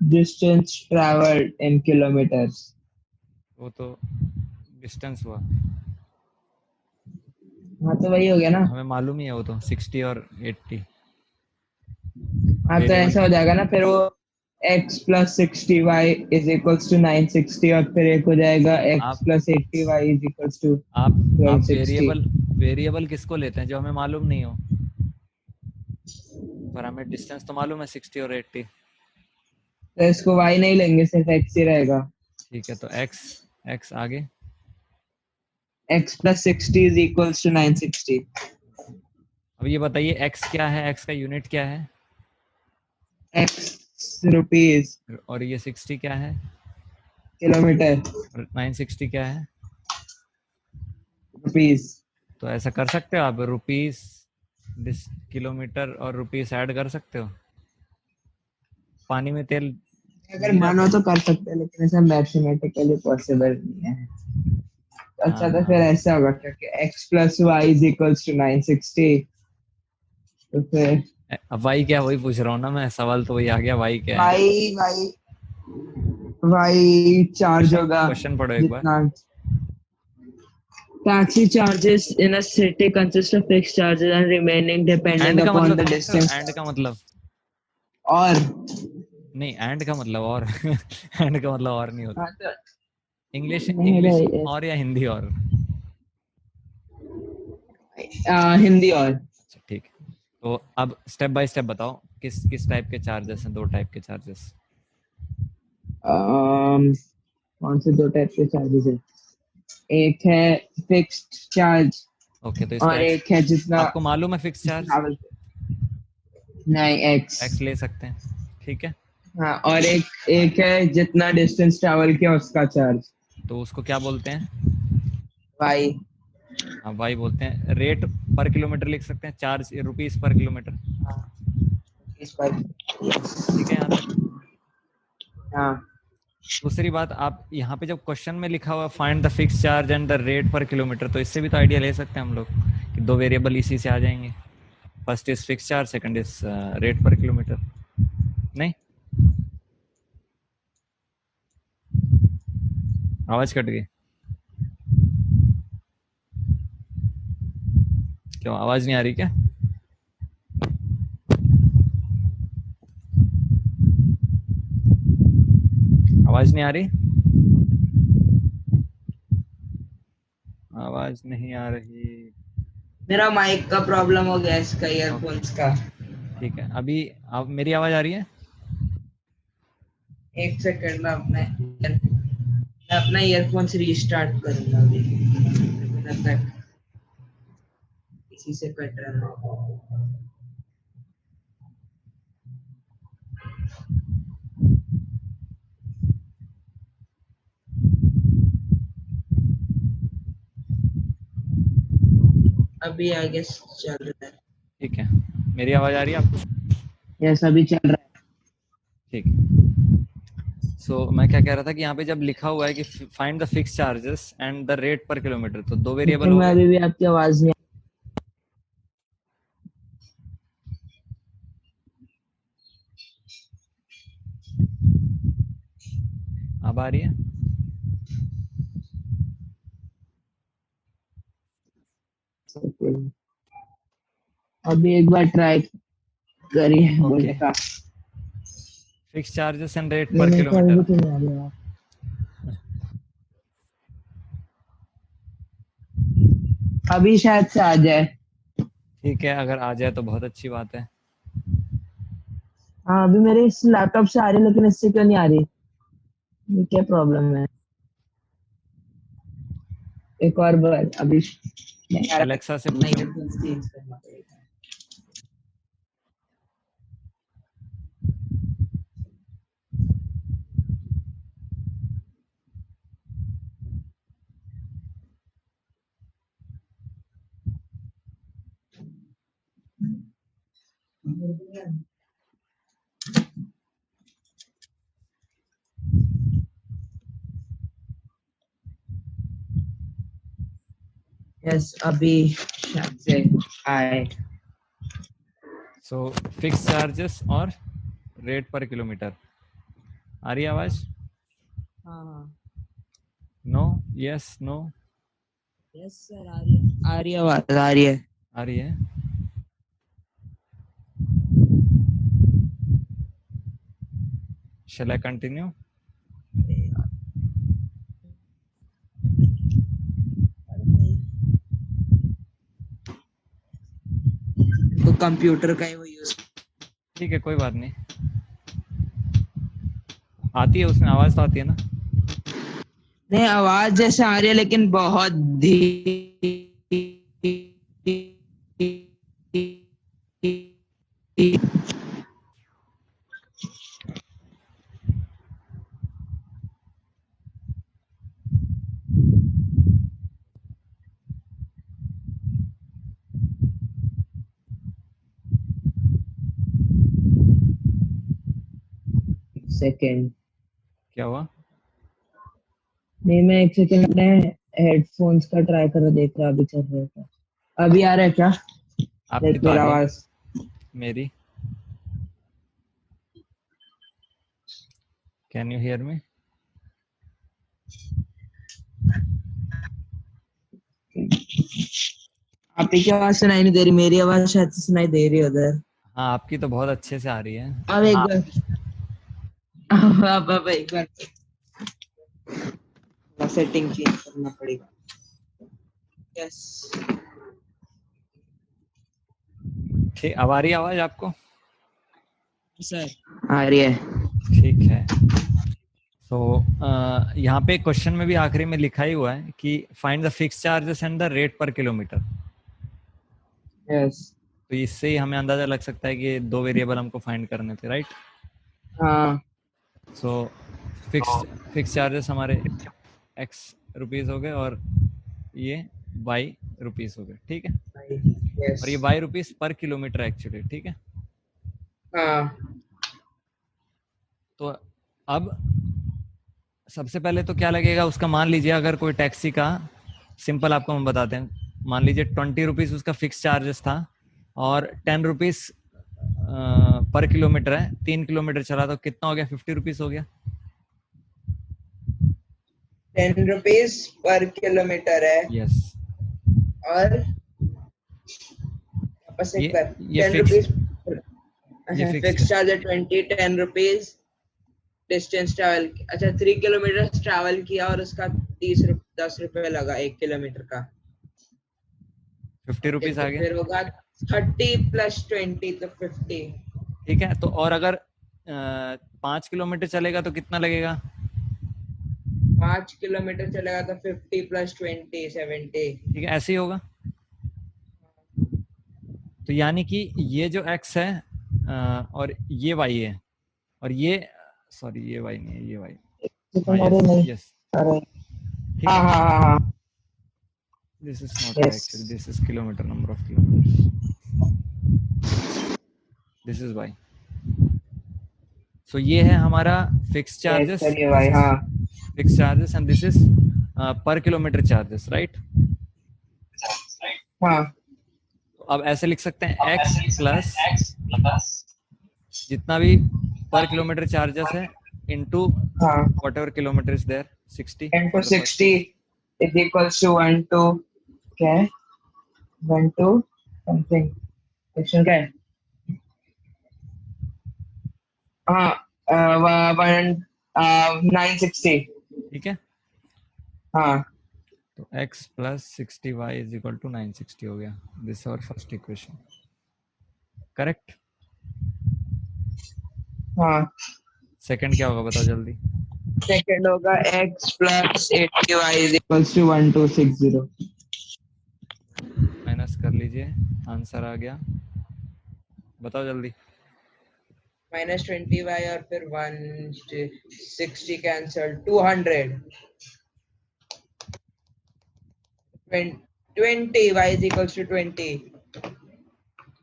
डिस्टेंस ट्रैवल्ड इन किलोमीटर्स। वो तो डिस्टेंस हुआ। हाँ तो वही हो गया ना। हमें मालूम ही है वो तो, 60 और 80। हाँ तो वेरिएबल ऐसा हो क्या? जाएगा ना, फिर वो x+60y इज इक्वल्स टू 960, और फिर एक हो जाएगा आप x+80y इज इक्वल्स टू आप 1260। वेरिएबल वेरिएबल किसको लेते हैं जो हमें मालूम नहीं हो? पर हमें डिस्टेंस तो मालूम है 60 और 80। तो इसको y नहीं लेंगे, सिर्फ x ही रहेगा। ठीक है, तो x, x आगे। x plus 60 is equals to 960। अब ये बताइए x क्या है, x का यूनिट क्या है, x रुपीज, और ये 60 क्या है, किलोमीटर, और 960 क्या है। रुपीज। तो ऐसा कर सकते हो आप, रुपीस किलोमीटर और रुपीस ऐड कर सकते हो। पानी में तेल अगर नहीं मानो जाता। तो कर सकते हैं, लेकिन ऐसा मैथमेटिकली पॉसिबल नहीं है। हाँ अच्छा, तो फिर हाँ। ऐसा होगा क्योंकि x plus y is equals to 960। तो फिर अब y क्या, वही पूछ रहा हूँ ना मैं, सवाल तो वही आ गया, y क्या है। y y चार्ज क्वेश्चन होगा क्वेश्चन पढ़ो एक बार। जितना। Taxi charges in a city consist of fixed charges and remaining depending and का upon मतलब the समझते हो, distance। एंड का मतलब। और नहीं, एंड का मतलब और एंड का मतलब और नहीं होता। हाँ तो इंग्लिश नहीं इंग्लिश रहे, और या हिंदी और। हिंदी और। अच्छा ठीक है, तो अब स्टेप बाय स्टेप बताओ, किस किस टाइप के चार्जेस हैं, दो टाइप के चार्जेस। कौन से दो टाइप के चार्जेस है? एक है फिक्स्ड चार्ज ओके, तो इसको और एक्स, एक है जितना आपको मालूम है फिक्स चार्ज, ट्रैवल। नहीं, एक्स। एक्स ले सकते हैं, ठीक है। हाँ, और एक एक है जितना डिस्टेंस ट्रैवल किया उसका चार्ज। तो उसको क्या बोलते हैं। वाई। हाँ, वाई बोलते हैं। रेट पर किलोमीटर लिख सकते हैं, चार्ज रुपीस पर किलोमीटर। हाँ, इस पर। ठीक है यहाँ तक। हाँ, दूसरी बात, आप यहाँ पे जब क्वेश्चन में लिखा हुआ find the fix charge and the rate per kilometre, तो इससे भी तो आइडिया ले सकते हैं हम लोग कि दो वेरिएबल इसी से आ जाएंगे। First is fix charge, second is rate per kilometre. नहीं, आवाज कट गई। क्यों, आवाज नहीं आ रही क्या। आवाज नहीं आ रही, आवाज नहीं आ रही। मेरा माइक का प्रॉब्लम हो गया, इसका ओके ईयरफोन्स का। ठीक है, अभी अब मेरी आवाज आ रही है। एक सेकंड में अपना ईयरफोन्स रीस्टार्ट करूंगा अभी, तब तक इसी से कट रहा है। अभी आगे चल रहा है। ठीक है, मेरी आवाज आ रही है आपको। यस, अभी चल रहा है। ठीक है, सो मैं क्या कह रहा था कि यहाँ पे जब लिखा हुआ है कि find the fix charges and the rate per kilometre, तो दो वेरिएबल लेकिन हो मैं गए। अभी भी आपकी आवाज नहीं। अब आ रही है। अभी एक बार ट्राई करिए ओके, बोलने का। फिक्स चार्जेस एंड रेट ये पर मेरे को अभी किलोमीटर। भी तो नहीं आ रही है। अभी शायद से आ जाए। ठीक है, अगर आ जाए तो बहुत अच्छी बात है। हाँ, अभी मेरे इस लैपटॉप से आ रही है, लेकिन इससे क्यों नहीं आ रही? ये क्या प्रॉब्लम है? एक और बार अभी नहीं आ रहा। एलेक्सा से नहीं, पूछो। ईयरफोन्स चेंज करना पड़ेगा। यस, अभी शायद से आए। सो फिक्स चार्जेस और रेट पर किलोमीटर, आ रही है आवाज। हाँ हाँ। No, yes, no. Yes sir, आ रही है, आ रही है, आवाज आ रही है। आ रही है। शैल आई कंटिन्यू। तो कंप्यूटर का ही वो यूज ठीक है, कोई बात नहीं। आती है उसमें आवाज तो आती है ना? नहीं, आवाज जैसे आ रही है लेकिन बहुत धीरे। सेकेंड। क्या हुआ? नहीं, मैं एक सेकेंड अपने हेडफोन्स का ट्राई कर देख रहा, अभी चल रहा था। अभी आ रहा है क्या? आपकी लाइक तो आ मेरा रही है। आवाज। मेरी, कैन यू हियर मी? आपकी की आवाज सुनाई नहीं दे रही, मेरी आवाज शायद से सुनाई दे रही है उधर। हाँ, आपकी तो बहुत अच्छे से आ रही है। अब एक बार। अब एक बार सेटिंग चेंज करना पड़ेगा। यस ठीक, अब आ रही है आवाज आपको? सर, आ रही है। ठीक है। तो यहाँ पे क्वेश्चन में भी आखिरी में लिखा ही हुआ है कि find the fix charges and the rate per kilometre. Yes. तो इससे ही हमें अंदाजा लग सकता है कि दो वेरिएबल हमको फाइंड करने थे, राइट? हाँ। सो फिक्स फिक्स चार्जेस हमारे एक्स रुपीज़ हो गए और ये वाई रुपीज़ हो गए, ठीक है? यस। और ये वाई रुपीज़ पर किलोमीटर एक्चुअली, ठीक है? हाँ। तो अब सबसे पहले तो क्या लगेगा उसका, मान लीजिए अगर कोई टैक्सी का, सिंपल आपको हम बताते हैं, मान लीजिए 20 रुपीज़ उसका फिक्स चार्जेस था और 10 रुपीज़ पर किलोमीटर है, 3 किलोमीटर चला तो कितना हो गया? 50 रुपीज़ हो गया। 10 रुपीज पर किलोमीटर है। यस। और वापस एक बार। ये टेन फिक्स, रुपीज ये अच्छा, फिक्स। फिक्स चार्ज है 20, 10 रुपीज डिस्टेंस ट्रैवल। अच्छा, 3 किलोमीटर ट्रैवल किया और उसका 10 रुपए लगा 1 किलोमीटर का। 50 रुपीज़ तो आ गया। फिर होगा 30 + 20 तो 50। ठीक है, तो और अगर 5 किलोमीटर चलेगा तो कितना लगेगा? 5 किलोमीटर चलेगा तो 50 + 20 70। ठीक है, ऐसे ही होगा। तो यानी कि ये जो x है और ये y है, और ये, सॉरी ये y नहीं है, ये y। हाँ, अरे यस नहीं। यस। अरे ठीक हाँ है, हाँ हाँ हाँ। This is not y yes. Actually, this is kilometre, number of kilometre, this is y। सो ये है हमारा फिक्स यस चार्जेस, चलिए दिस भाई, इज हाँ। Fix charges and this is पर किलोमीटर चार्जेस, राइट? हाँ। तो अब ऐसे लिख सकते हैं x प्लस जितना भी पर किलोमीटर चार्जेस है इनटू हाँ। whatever kilometer is there, 60 10 to for the first 60 case। is equals to 1 to क्या है? 1 to something। क्वेश्चन क्या है? हाँ, 960। ठीक है, हाँ। तो x plus 60y is equal to 960 हो गया। दिस और फर्स्ट इक्वेशन, करेक्ट? हाँ। सेकंड क्या होगा बताओ जल्दी? सेकंड होगा x + 80y is equals to 1260। Minus कर लीजिए, आंसर आ गया, बताओ जल्दी। -20y और फिर 160 cancel 200। 20y is equals to 20।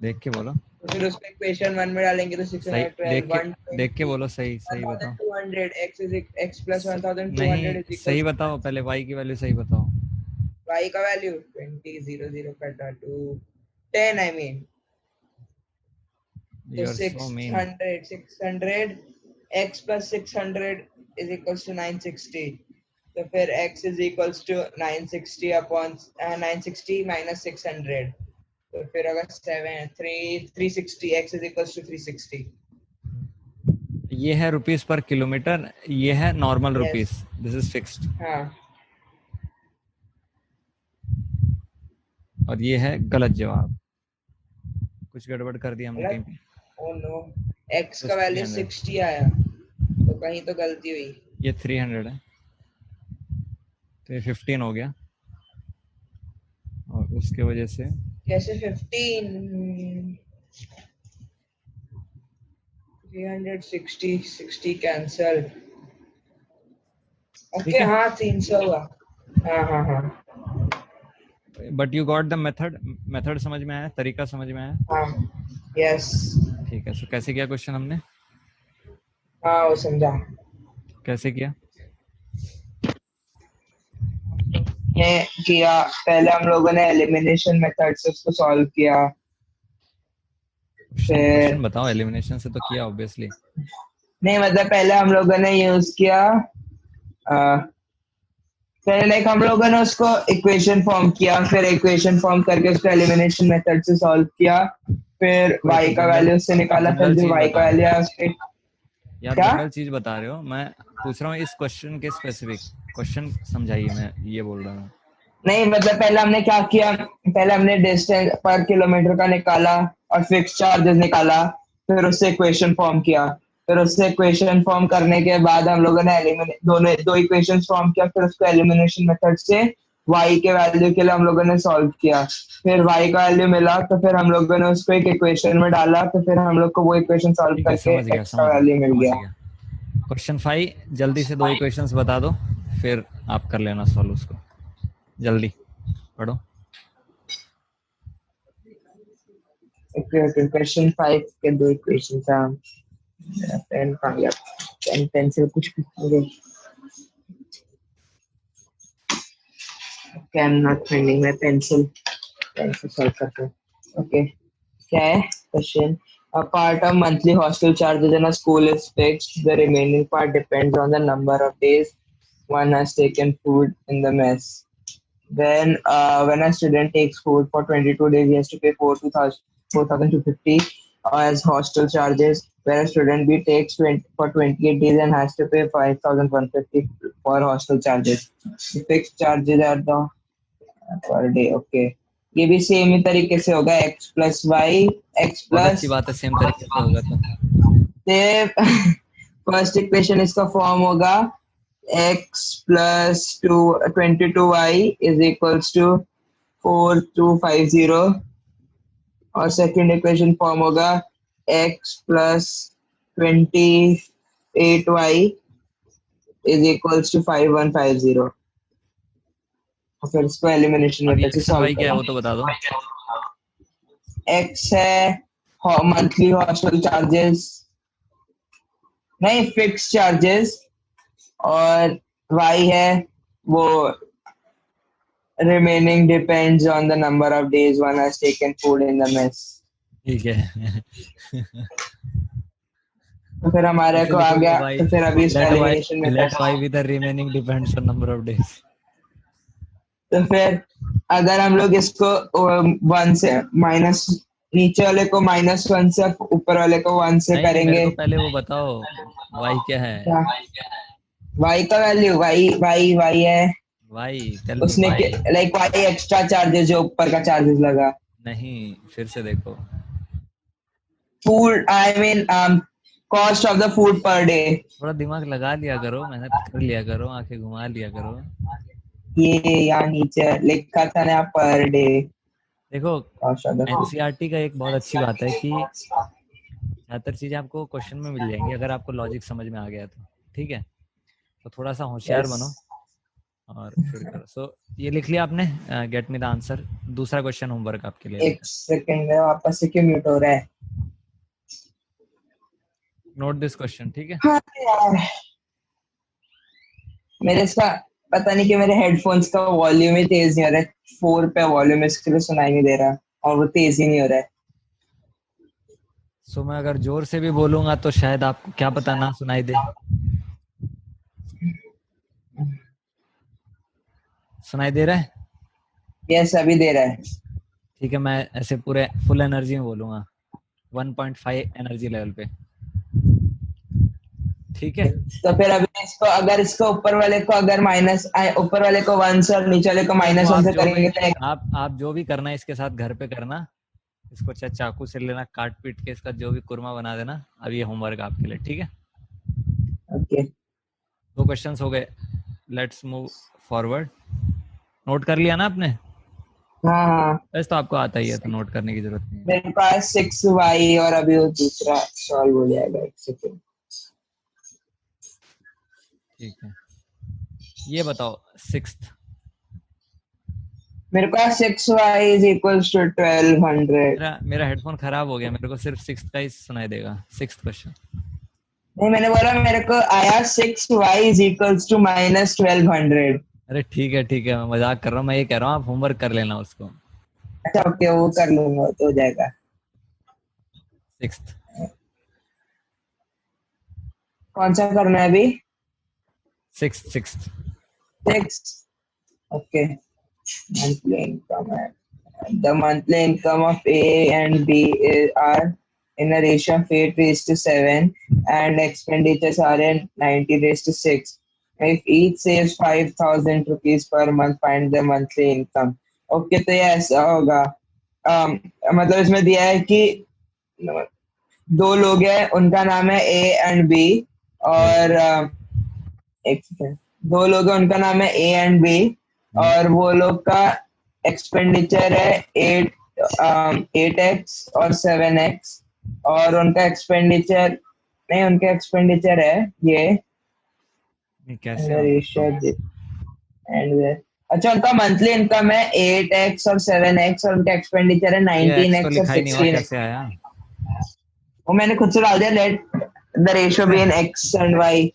देख के बोलो, तो फिर उसको इक्वेशन 1 में डालेंगे तो सही 612 देख के 120 बोलो, सही सही बताओ। 1200 x plus 1200 is नहीं सही equals to बताओ, पहले y की वैल्यू सही बताओ। y का वैल्यू 20 0 0 कटा 2 10 आई मीन। तो you are so mean. 600 x plus 600 is equals to 960। तो फिर x is equals to 960 upon 960 minus 600। तो फिर अगर 360 x is equals to 360। ये है रुपीस पर किलोमीटर, ये है normal rupees, yes. This is fixed, हाँ। और ये है गलत जवाब। कुछ गड़बड़ कर दिया हमने कहीं गलत। पे? Oh no. x तो का वैल्यू 300, 60 आया, तो कहीं तो गलती हुई। ये 300 है, तो ये 15 हो गया, और उसके वजह से कैसे 15? 360 60 कैंसल। ठीक ओके, है। हाँ 300 हुआ। हाँ हाँ हाँ but you got the method, method समझ में आया, तरीका समझ में आया? हाँ, यस। ठीक है, सो कैसे किया क्वेश्चन हमने, हाँ वो समझा। कैसे किया? ने किया, पहले हम लोगों ने एलिमिनेशन मेथड से उसको सॉल्व किया। क्वेश्चन फिर क्वेश्चन बताओ, एलिमिनेशन से तो किया ऑब्वियसली। नहीं, मतलब पहले हम लोगों ने यूज किया, पहले लाइक हम लोगों ने उसको इक्वेशन फॉर्म किया, फिर इक्वेशन फॉर्म करके उसको एलिमिनेशन मेथड से सॉल्व किया, फिर कोई y तो का जनरल, वैल्यू उससे निकाला, फिर जनरल जो चीज y का बता रहे वैल्यू हो है उसके। यार, क्या? जनरल चीज बता रहे हो, मैं पूछ रहा हूँ इस क्वेश्चन के स्पेसिफिक क्वेश्चन समझाइए, मैं ये बोल रहा हूँ। नहीं, मतलब पहले हमने क्या किया, पहले हमने डिस्टेंस पर किलोमीटर का निकाला और फिक्स चार्जेस निकाला, फिर उससे इक्वेशन फॉर्म किया, फिर उससे इक्वेशन फॉर्म करने के बाद हम लोगों ने एलिमिनेट दोनों दो इक्वेशन फॉर्म किया, फिर उसको एलिमिनेशन मेथड से y के वैल्यू के लिए हम लोगों ने सॉल्व किया, फिर y का वैल्यू मिला तो फिर हम लोगों ने उसको एक इक्वेशन में डाला, तो फिर हम लोग को वो इक्वेशन सॉल्व ठीक है, करके समझ गया x का समझ गया वैल्यू मिल समझ गया। गया। क्वेश्चन 5 जल्दी से दो इक्वेशंस बता दो, फिर आप कर लेना सॉल्व उसको, जल्दी पढ़ो। क्वेश्चन 5 के दो इक्वेशन था। पेन कहाँ गया? पेन पेंसिल कुछ मुझे, I'm not finding my pencil. Pencil solve करते हैं। Okay, क्या है question? A part of monthly hostel charges in a school is fixed. The remaining part depends on the number of days one has taken food in the mess. Then, when a student takes food for 22 days, he has to pay 4,250 as hostel charges. When a student B takes 20 for 28 days and has to pay 5,150 for hostel charges. The fixed charges are the per day. Okay, ये भी same ही तरीके से होगा, x plus y, x बहुत plus अच्छी बात है, सेम तरीके से होगा तो। से फर्स्ट इक्वेशन इसका फॉर्म होगा x plus 22y is equals to 4250, और सेकंड इक्वेशन फॉर्म होगा x plus 28y is equals to 5150, और फिर इसको एलिमिनेशन अभी मेथड से एक्स एंड सॉल्व वाई क्या है करें। वो तो बता दो। एक्स है मंथली हॉस्टल चार्जेस, नहीं फिक्स चार्जेस, और वाई है वो remaining depends on the number of days one has taken food in the mess. ठीक है। तो फिर हमारे ऐसे को आ लिखोगे गया, वाई, तो फिर अभी इसका let elimination y, method. Let y with the remaining depends on number of days. तो फिर अगर हम लोग इसको वन से माइनस, नीचे वाले को -1 से ऊपर वाले को 1 से नहीं, मेरे करेंगे। को पहले वो बताओ, वाई क्या है? क्या? वाई का वैल्यू, वाई वाई वाई है, वाई, टेल मी उसने y. Like y extra charges जो ऊपर का चार्जेस लगा। नहीं, फिर से देखो। Food I mean cost of the food per day. थोड़ा दिमाग लगा लिया करो, मेहनत कर लिया करो, आंखें घुमा लिया करो। ये यहाँ नीचे लिखा था ना पर डे, देखो, cost of the food. NCERT का एक बहुत अच्छी बात है कि ज्यादातर चीजें आपको क्वेश्चन में मिल जाएंगी, अगर आपको लॉजिक समझ में आ गया तो। ठीक है, तो थोड़ा सा होशियार यस, बनो और फिर करो। सो ये लिख लिया आपने, गेट मी द आंसर। दूसरा क्वेश्चन होमवर्क आपके लिए एक अभी। सेकंड में वापस से क्यों म्यूट हो रहा है? नोट दिस क्वेश्चन, ठीक है। हाँ यार, मेरे इसका पता नहीं कि मेरे हेडफोन्स का वॉल्यूम ही तेज नहीं हो रहा है, 4 पे वॉल्यूम, इसके लिए सुनाई नहीं दे रहा, और वो तेज ही नहीं हो रहा है। सो मैं अगर जोर से भी बोलूंगा तो शायद आपको क्या पता ना सुनाई दे। सुनाई दे रहा है? यस, अभी दे रहा है। ठीक है, मैं ऐसे पूरे फुल एनर्जी में बोलूंगा, 1.5 एनर्जी लेवल पे। ठीक है। तो फिर अभी इसको, अगर इसको ऊपर वाले को अगर ऊपर वाले को 1 से और नीचे वाले को देखो, -1 से करेंगे तो आप जो भी करना है इसके साथ घर पे करना, इसको चाहे चाकू से लेना, काट पीट के इसका जो भी कुरमा बना देना। अब ये होमवर्क आपके लिए, ठीक है? ओके। 2 क्वेश्चंस हो गए, लेट्स मूव फॉरवर्ड। नोट कर लिया ना आपने? हाँ हाँ, वैसे तो आपको आता ही है, तो नोट करने की जरूरत नहीं है। मेरे पास 6y और अभी वो दूसरा सॉल्व हो जाएगा, एक सेकेंड। ठीक है, ये बताओ 6th। मेरे पास 6y इज इक्वल्स टू 1200। मेरा हेडफोन खराब हो गया, मेरे को सिर्फ 6th का ही सुनाई देगा। 6th question. नहीं, मैंने बोला मेरे को आया 6y is equals to minus 1200। अरे ठीक है ठीक है, मैं मजाक कर रहा हूँ। मैं ये कह रहा हूँ आप होमवर्क कर लेना उसको। अच्छा ओके, वो कर लूंगा तो हो जाएगा। 6th। कौन सा करना है अभी? 6th 6th। 6। Okay. monthly income है. The monthly income of A and B are in a ratio of 8 raised to 7 and expenditures are in 90 raised to 6. If each saves 5,000 rupees per month, find the monthly income. Okay, तो ये ऐसा होगा। मतलब इसमें दिया है कि 2 लोग हैं, उनका नाम है A and B। और एक सेकंड, 2 लोग हैं, उनका नाम है A and B। और वो लोग का एक्सपेंडिचर है 8x और 7x। और उनका एक्सपेंडिचर नहीं, उनका एक्सपेंडिचर है ये ये कैसे होगा? एंड अच्छा, उनका मंथली इनकम है 8x और 7x और उनका एक्सपेंडिचर है ये एक्स तो 19x और लिखा ही नहीं हुआ, 16x। कैसे आया? वो मैंने खुद से डाल दिया, let the ratio be in x and y।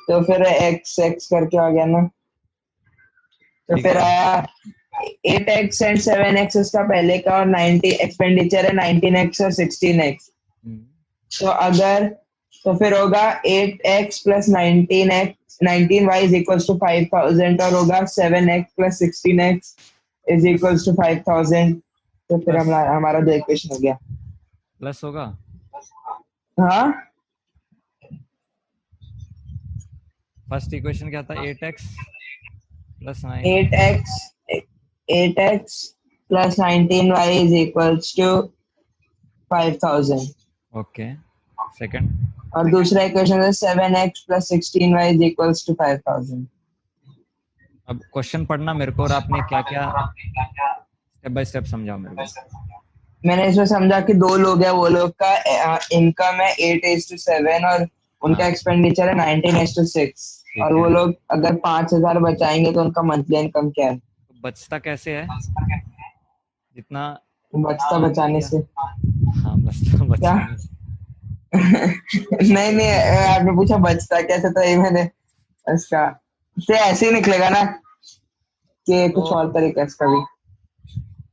तो फिर x x करके आ गया ना। तो ठीक फिर है। आया 8x एंड 7x उसका पहले का, और 90 एक्सपेंडिचर है 19x और 16x। तो अगर तो फिर होगा 8x plus 19x 19y is equals to 5000 और होगा 7x plus 16x is equals to 5000। तो फिर प्लस हमारा जो इक्वेशन हो गया। प्लस होगा। हाँ, फर्स्ट इक्वेशन क्या था? 8x plus 9। 8x 8x plus 19y is equals to 5000। Okay, second. और दूसरा इक्वेशन है 7x plus 16y is equals to 5000। अब क्वेश्चन पढ़ना मेरे को, और आपने क्या क्या स्टेप बाय स्टेप समझाओ मेरे को। मैंने इसमें समझा कि 2 लोग हैं, वो लोग का इनकम है 8:7 और उनका हाँ एक्सपेंडिचर है 19:6। और ठीक वो है, लोग अगर 5000 बचाएंगे तो उनका मंथली इनकम क्या है? तो बचता कैसे है? जितना बचता अर्न बचाने किया। से। हाँ, बचता क्या? बचाने से। नहीं नहीं, आपने पूछा बचता कैसे, तो ये मैंने इसका से ऐसे ही निकलेगा ना कि कुछ तो और तरीका है इसका भी।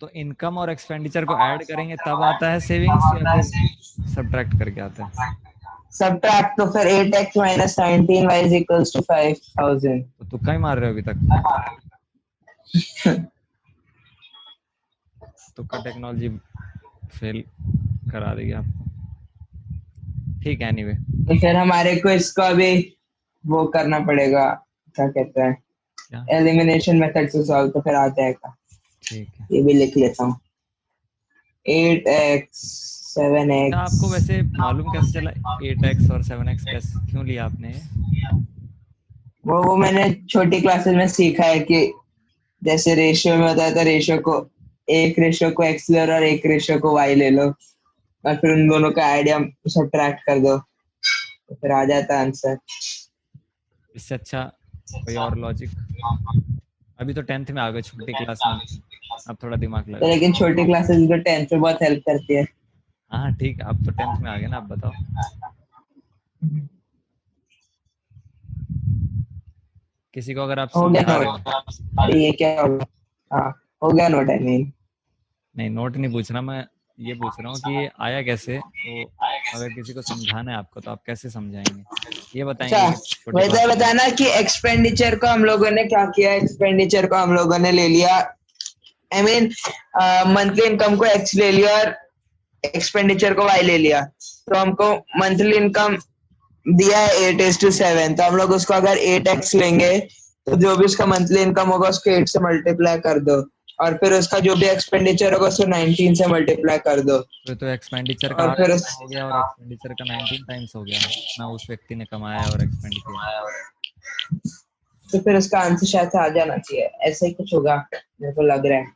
तो इनकम और एक्सपेंडिचर को ऐड करेंगे तब आता है सेविंग्स, या फिर सब्ट्रैक्ट करके आता है? सब्ट्रैक्ट, तो फिर 8x minus 19y is equals to 5000। तो तुक्का ही मार रहे हो अभी तक। तुक्का टेक्नोलॉजी फेल करा देगी आपको। ठीक है, एनीवे। तो फिर हमारे को इसको अभी वो करना पड़ेगा, क्या कहते हैं, क्या? एलिमिनेशन मेथड से सॉल्व, तो फिर आ जाएगा। ठीक है। ये भी लिख लेता हूँ, 8x क्या आपको 7x। वैसे मालूम कैसे चला 8x और 7x कैसे, क्यों लिया आपने ये? वो मैंने छोटी क्लासेस में सीखा है कि जैसे रेशियो में होता है, तो रेशियो को एक रेशियो को x ले लो और एक रेशियो को y ले लो, और फिर उन दोनों का आइडिया सब्ट्रैक्ट कर दो, तो फिर आ जाता है आंसर। इससे अच्छा कोई और लॉजिक? अभी तो 10th में आ गए, छोटी क्लास में, अब थोड़ा दिमाग तो लगाओ। लेकिन छोटी क्लासेस तो 10th में बहुत हेल्प करती है। हाँ ठीक है, अब तो 10th में आ गए ना, अब बताओ। किसी को अगर आप हो गया समझा रहे हो। नोट, अरे ये क्या होगा? हाँ, हो गया नोट, आई मीन। नहीं, नोट नहीं पूछ रहा मैं, ये पूछ रहा हूँ कि ये आया कैसे, तो अगर किसी को समझाना है आपको तो आप कैसे समझाएंगे? ये अच्छा, बताएंगे कि छोटी वही क्लास तो में। बताना कि एक्सपेंडिचर को हम लोगों ने क्या किया, एक्सपेंडिचर को हम लोगों ने ले लिया, आई मीन मंथली इनकम को x ले लिया और एक्सपेंडिचर को y ले लिया। तो हमको मंथली इनकम दिया है 8:7, तो हम लोग उसको अगर 8x लेंगे तो जो भी उसका मंथली इनकम होगा उसको 8 से मल्टीप्लाई कर दो, और फिर उसका जो भी एक्सपेंडिचर होगा उसको 19 से मल्टीप्लाई कर दो, तो एक्सपेंडिचर का और आधा फिर गुना हो गया और एक्सपेंडिचर का 19 टाइम्स हो गया ना, उस व्यक्ति ने कमाया और एक्सपेंड किया। तो फिर उसका आंसर शायद से आ जाना चाहिए, ऐसा ही कुछ होगा मेरे को लग रहा है।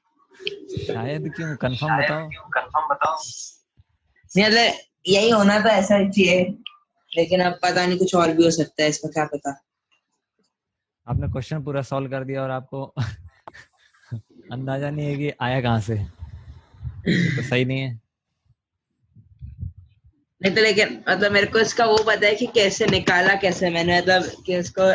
शायद क्यों, कंफर्म बताओ। नहीं मतलब यही होना तो ऐसा ही चाहिए, लेकिन अब पता नहीं कुछ और भी हो सकता है, इसका क्या पता। आपने क्वेश्चन पूरा सॉल्व कर दिया और आपको अंदाजा नहीं है कि आया कहाँ से, ये तो सही नहीं है। नहीं तो लेकिन मतलब मेरे को इसका वो पता है कि कैसे निकाला, कैसे मैंने मतलब कि इसको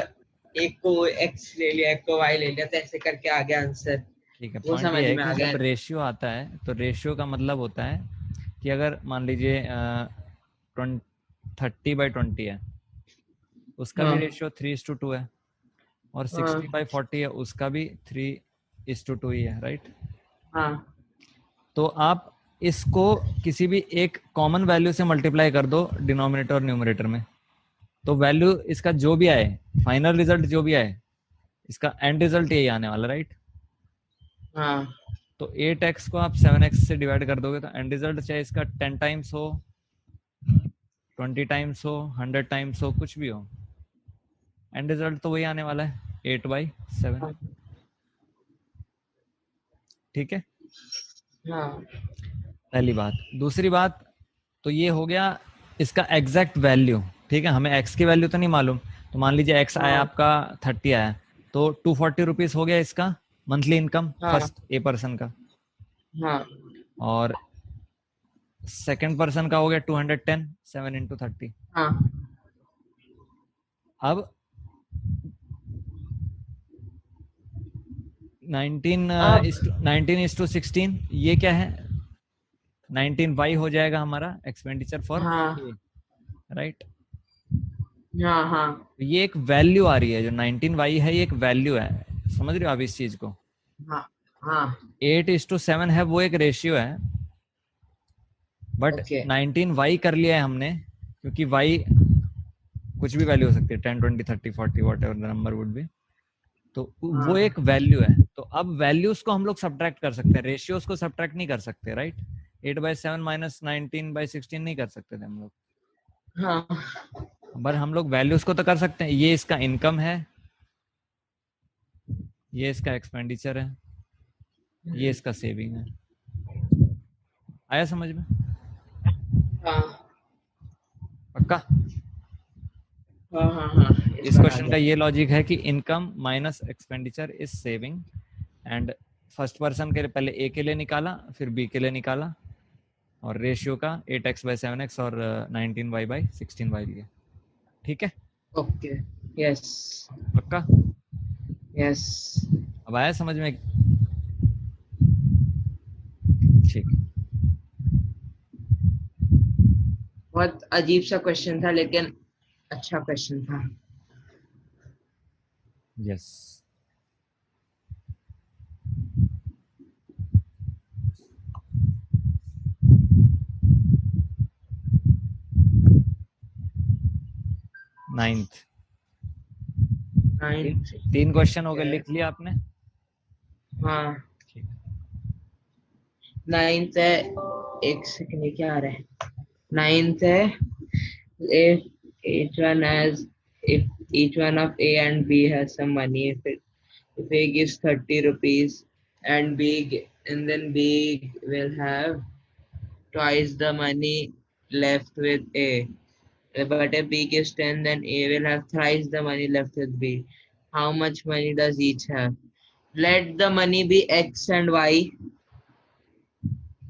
एक को एक्स ले लिया, एक को वाई ले लिया, तो ऐसे करके आ गया आंसर। ठीक है, वो पॉइंट समझ ये है में कि आ गया। जब रेशियो आता है तो रेशियो का मतलब होता है कि अगर मान लीजिए 30/20 है, उसका भी हाँ रेशियो 3:2 है, और हाँ 60/40 है, उसका भी 3:2 ही है, राइट। हाँ तो आप इसको किसी भी एक कॉमन वैल्यू से मल्टीप्लाई कर दो डिनोमिनेटर और न्यूमरेटर में, तो वैल्यू इसका जो भी आए, फाइनल रिजल्ट जो भी आए, इसका एंड रिजल्ट यही आने वाला, राइट। हाँ तो 8x को आप 7x से डिवाइड कर दोगे तो एंड रिजल्ट चाहे इसका 10 टाइम्स हो, 20 टाइम्स हो, 100 टाइम्स हो, कुछ भी हो, एंड रिजल्ट तो वही आने वाला है, 8/7। हाँ ठीक है, हाँ पहली बात। दूसरी बात, तो ये हो गया इसका एग्जैक्ट वैल्यू। ठीक है, हमें x की वैल्यू तो नहीं मालूम, तो मान लीजिए x आया हाँ आपका 30 आया, तो 240 रुपीज हो गया इसका मंथली इनकम, हाँ फर्स्ट ए पर्सन का। हाँ और सेकंड पर्सन का हो गया 210, 7 × 30। हाँ अब 19 अब 19:16 ये क्या है, 19y हो जाएगा हमारा एक्सपेंडिचर फॉर हाँ ए, राइट। हाँ हाँ ये एक वैल्यू आ रही है, जो 19y है ये एक वैल्यू है, समझ रहे हो आप इस चीज को। हाँ हाँ 8:7 है, वो एक रेशियो है, बट ओके 19y कर लिया है हमने, क्योंकि y कुछ भी वैल्यू हो सकती है, 10, 20, 30, 40 what ever the number would be, तो वो हाँ एक वैल्यू है। तो अब वैल्यूज को हम लोग सब्ट्रैक्ट कर सकते हैं, रेशियोज को सब्ट्रैक्ट नहीं कर सकते, राइट। 8/7 माइनस 19/16 नहीं कर सकते थे हम लोग, हाँ पर हम लोग वैल्यूज को तो कर सकते हैं। ये इसका इनकम है, ये इसका एक्सपेंडिचर है, ये इसका सेविंग है। आया समझ में, हाँ पक्का। हाँ हाँ हाँ इस बार आ क्वेश्चन का गया। ये लॉजिक है कि income minus expenditure is saving, and first person के पहले ए के लिए निकाला, फिर बी के लिए निकाला, और रेशियो का 8x/7x और 19y/16y लिया। ठीक है, ओके यस पक्का। यस। अब आया समझ में, ठीक। बहुत अजीब सा क्वेश्चन था, लेकिन अच्छा क्वेश्चन था। Yes, ninth. नाइन्थ। 3 क्वेश्चन हो गए, लिख लिया आपने। हाँ ठीक। नाइन्थ है, एक सेकंड, ये क्या आ रहा है। नाइन्थ है, if each one has if each one of A and B has some money, if A gives 30 rupees and and then B will have twice the money left with A. But if B gives 10, then A will have thrice the money left with B. How much money does each have? Let the money be X and Y.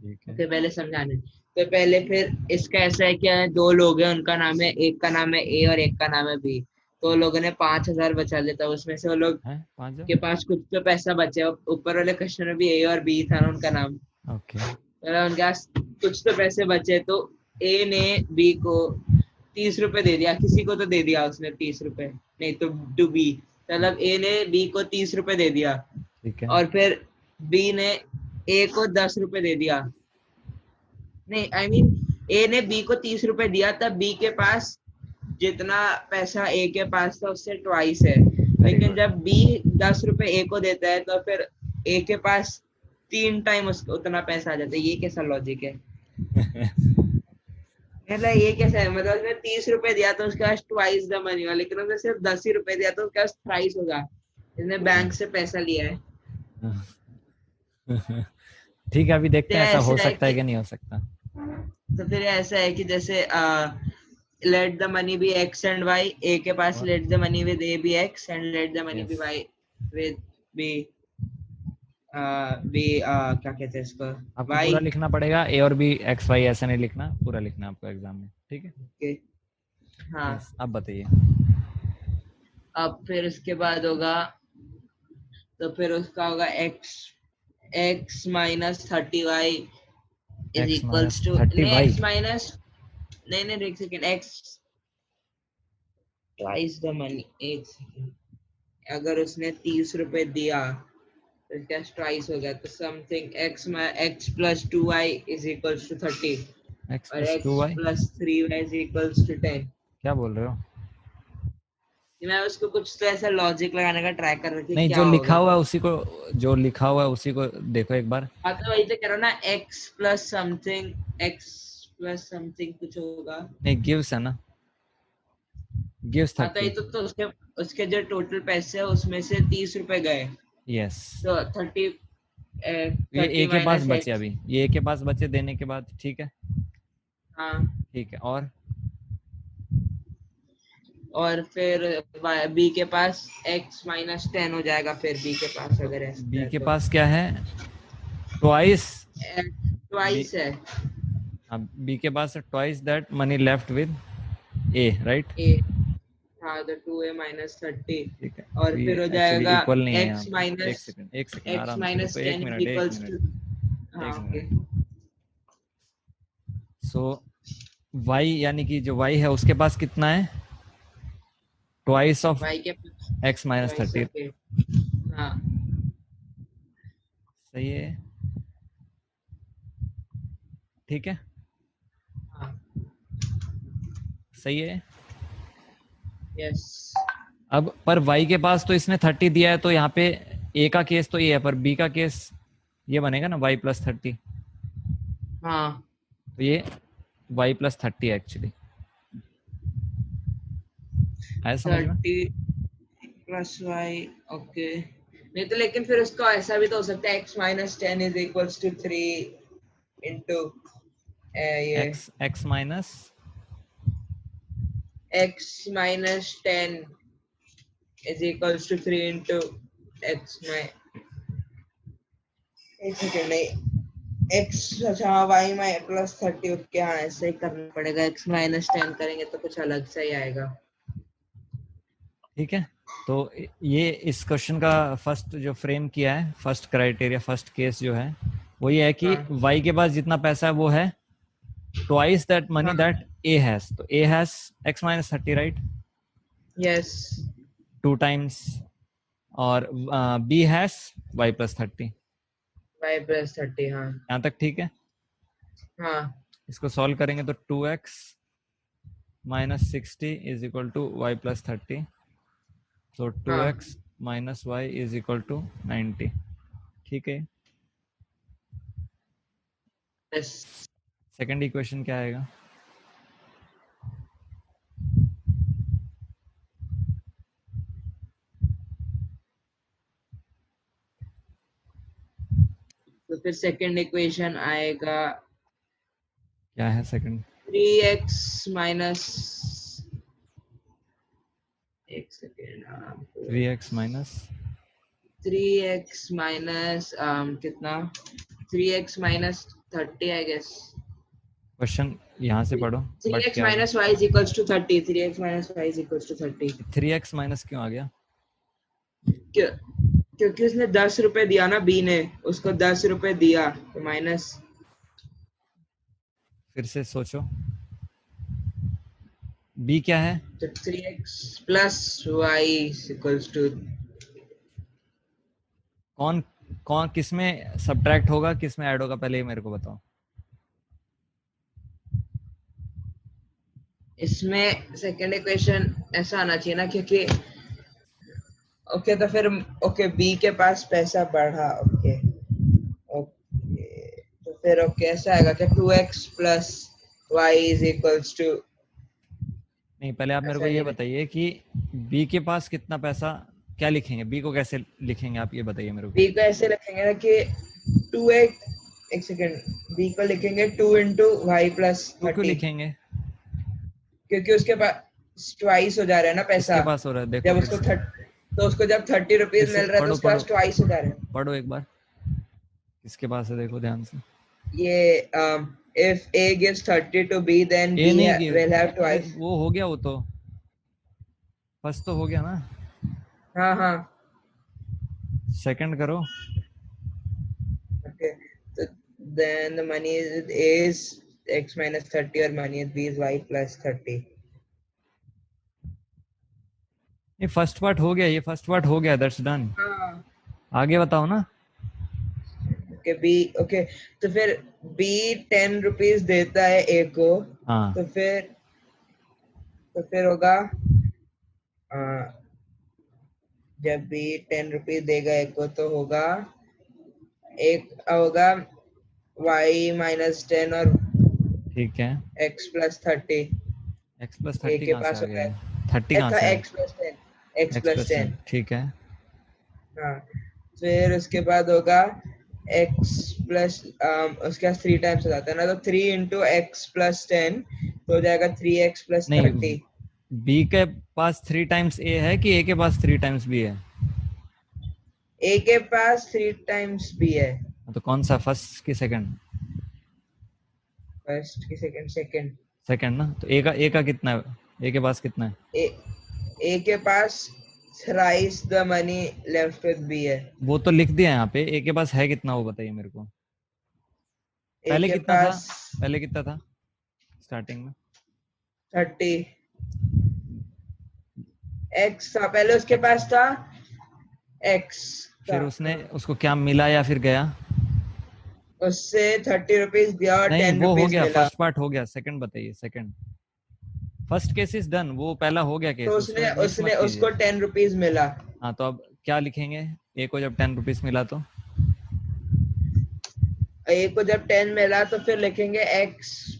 ठीक है, okay पहले समझाने, तो पहले फिर इसका ऐसा है कि दो लोग हैं, उनका नाम है, एक का नाम है ए और एक का नाम है बी। तो लोगों ने 5,000 बचा लेता, उसमें से वो लोग है 5। के पास कुछ तो पैसा बचे। ऊपर वाले क्वेश्चन में भी ए और बी था ना उनका नाम, ओके, तो उनके पास कुछ तो पैसे बचे, तो ए ने बी को 30 रुपए दे दिया, किसी को तो दे दिया उसने 30 रुपए, नहीं तो टू बी, मतलब ए ने बी को 30 रुपए दे दिया, ठीक है, और फिर बी ने ए को 10 रुपए दे दिया। नहीं आई मीन ए ने बी को 30 रुपए दिया, तब बी के पास जितना पैसा ए के पास था उससे ट्वाइस है। वेरी लेकिन गुड। जब बी 10 रुपए ए को देता है, तो फिर ए के पास 3 टाइम उसको उतना पैसा आ जाता है। ये कैसा लॉजिक है? मतलब ये कैसा है? मतलब उसने 30 रुपए दिया तो उसके पास ट्वाइस द मनी होगा, लेकिन उसने सिर्फ 10 ही रुपए दिया तो उसके पास थ्राइस होगा। इसने बैंक से पैसा लिया है। ठीक है, अभी देखते तो हैं ऐसा हो ऐसा है सकता है कि, कि नहीं हो सकता। तो फिर ऐसा है कि जैसे let the money be x and y, A के पास और let the money with A B x and let the money be yes, y with B B क्या कहते हैं इसको, आपको पूरा वाई। लिखना पड़ेगा, ए और बी एक्स वाई ऐसा नहीं लिखना, पूरा लिखना आपको एग्जाम में, ठीक है। ओके, हाँ। यस, आप बताइए। अब फिर उसके बाद होगा, तो फिर उसका होगा x x minus 30y is x equals minus two, thirty नहीं वाई। एक्स माइनस, नहीं नहीं एक second, x twice the money, एक सेकेंड। अगर उसने 30 रुपए दिया तो क्या ट्वाइस हो गया, तो something x plus 2y is equals to 30 x और plus two x y plus 3y is equals to 10। क्या बोल रहे हो? मैं उसको कुछ तो ऐसा लॉजिक लगाने का ट्राई कर रही थी नहीं, क्या जो लिखा होगा। हुआ है उसी को, जो लिखा हुआ है उसी को देखो एक बार। हाँ तो वही तो कह रहा हूँ ना, एक्स प्लस समथिंग कुछ होगा। नहीं, गिव्स है ना, गिव्स हाँ तो ये 30। तो उसके उसके जो टोटल पैसे है उसमें से 30 रुपए गए, यस, तो 30 ये ए 30 के पास माइनस बचे, एक्स। अभी ये ए के पास बचे देने के बाद, ठीक है। हाँ, ठीक है, और फिर बी के पास x माइनस 10 हो जाएगा, फिर बी के पास तो अगर ऐसा बी है के तो पास क्या है? ट्वाइस। बी, ट्वाइस है हाँ, बी के पास twice that money left with A, right. A. हाँ तो 2a माइनस 30, ठीक है, और तो ये फिर हो एक्चुअली जाएगा इक्वल नहीं है यहाँ x पे। एक माइनस सेकंड, एक सेकंड, x आराम से माइनस रुको, एक 10 इज मिनट, एक इक्वल्स मिनट, टू। हाँ एक ओके। मिनट। सो y यानी कि जो y है उसके पास कितना है? ट्वाइस ऑफ y के पास x माइनस ट्वाइस, 30। ओके। हाँ सही है, ठीक है, हाँ, सही है। यस। अब पर y के पास तो इसने 30 दिया है, तो यहाँ पे a का केस तो ये है, पर b का केस ये बनेगा ना, y प्लस 30। हाँ तो ये y प्लस 30 है एक्चुअली, आया समझ में? 30 प्लस वाई, ओके। नहीं तो लेकिन फिर उसका ऐसा भी तो हो सकता है, x minus 10 is equals to 3 into ये x minus, x minus 10 is equals to 3 into x माइ, एक सेकेंड, नहीं x, अच्छा y माइ प्लस 30, ओके। हाँ ऐसे ही करना पड़ेगा, x माइनस 10 करेंगे तो कुछ अलग से ही आएगा। ठीक है। तो ये इस क्वेश्चन का फर्स्ट जो फ्रेम किया है, फर्स्ट क्राइटेरिया, फर्स्ट केस जो है वो ये है कि हाँ y के पास जितना पैसा है वो है ट्वाइस दैट मनी हाँ, दैट a हैज। तो a has x minus 30, right, yes, 2 times, और b has y plus 30। y plus 30, हाँ यहाँ तक ठीक है। हाँ, इसको सॉल्व करेंगे तो 2x minus 60 is equal to y plus 30। तो हाँ, 2x minus y is equal to 90, ठीक है। यस। सेकेंड इक्वेशन क्या आएगा? तो फिर सेकंड इक्वेशन आएगा क्या है सेकंड? 3x माइनस, एक second, 3x minus 3x minus कितना, 3x minus 30 I guess. Question यहाँ से पढ़ो, बट 3x क्या आ गया? Minus y is equals to 30, 3x minus y is equals to 30। 3x minus क्यों आ गया? क्योंकि उसने 10 रुपए दिया ना, बी ने उसको 10 रुपए दिया, तो माइनस। फिर से सोचो, b क्या है? तो 3x plus y equals to, कौन कौन किस में सब्ट्रैक्ट होगा, किस में ऐड होगा, पहले ये मेरे को बताओ। इसमें सेकंड इक्वेशन ऐसा आना चाहिए ना, क्योंकि ओके तो फिर ओके बी के पास पैसा बढ़ा, ओके फिर ओके ऐसा आएगा कि 2x plus y is equals to, नहीं, पहले आप मेरे ऐसा को ये ये बताइए कि बी के पास कितना पैसा, क्या लिखेंगे, बी को कैसे लिखेंगे, आप ये बताइए मेरे को। बी को ऐसे रखेंगे ना कि 2x, एक सेकेंड, बी को लिखेंगे 2 इंटू वाई प्लस टू क्यों 30, लिखेंगे? क्योंकि उसके पास ट्वाइस हो जा रहा है ना पैसा। किसके पास हो रहा है, देखो जब फिर उसको से, तो उसको जब 30 रुपीज फिर से मिल रहा है तो पढ़ो उसके पढ़ो पास ट्वाइस हो जा रहा है। पढ़ो एक बार, किसके पास है देखो ध्यान से। ये if A gives 30 to B then A B नहीं कि, will have अरे twice। वो हो गया, वो तो फर्स्ट तो हो गया ना, हाँ हाँ सेकंड करो। okay, so then the money is A is x minus 30 और money is B is y plus 30। ये फर्स्ट पार्ट हो गया, ये फर्स्ट पार्ट हो गया, दैट्स डन। हाँ आगे बताओ ना। ओके B, ओके तो फिर B 10 रुपीज देता है A को, हाँ तो फिर होगा अ, जब B 10 रुपीज देगा A को तो होगा एक होगा y माइनस 10 और ठीक है, x plus 30। X plus A 30 के कहाँ से पास आ होगा गया, 30 कहाँ था से x प्लस 10, x है, एक्स प्लस प्लस 10। 10, ठीक है। हाँ फिर उसके बाद होगा x प्लस उसके बाद 3 टाइम्स हो जाता है ना, तो 3 इंटू एक्स प्लस 10 तो हो जाएगा 3x प्लस नहीं, 30। बी के पास 3 टाइम्स ए है कि ए के पास 3 टाइम्स बी है? A के पास 3 टाइम्स B है। तो कौन सा, फर्स्ट की सेकंड? फर्स्ट की सेकंड, सेकंड। सेकंड ना, तो ए का कितना है, ए के पास कितना है? A के पास thrice the money left with B है। वो तो लिख दिया यहाँ पे, ए के पास है कितना वो बताइए मेरे को। A पहले के कितना था, पास पहले कितना था स्टार्टिंग में? 30 x था पहले, उसके पास था x था। फिर उसने हाँ। उसको क्या मिला या फिर गया? उससे 30 रुपीज दिया और नहीं 10 वो हो रुपीज गया, मिला। फर्स्ट पार्ट हो गया, सेकंड बताइए, second. First case is done, वो पहला हो गया तो केस, उसने उसमें मिक्स उसने मत कीजिए। उसको 10 रुपीज मिला। हाँ तो अब क्या लिखेंगे, ए को जब 10 रुपीज मिला तो? A को जब 10 मिला तो फिर लिखेंगे x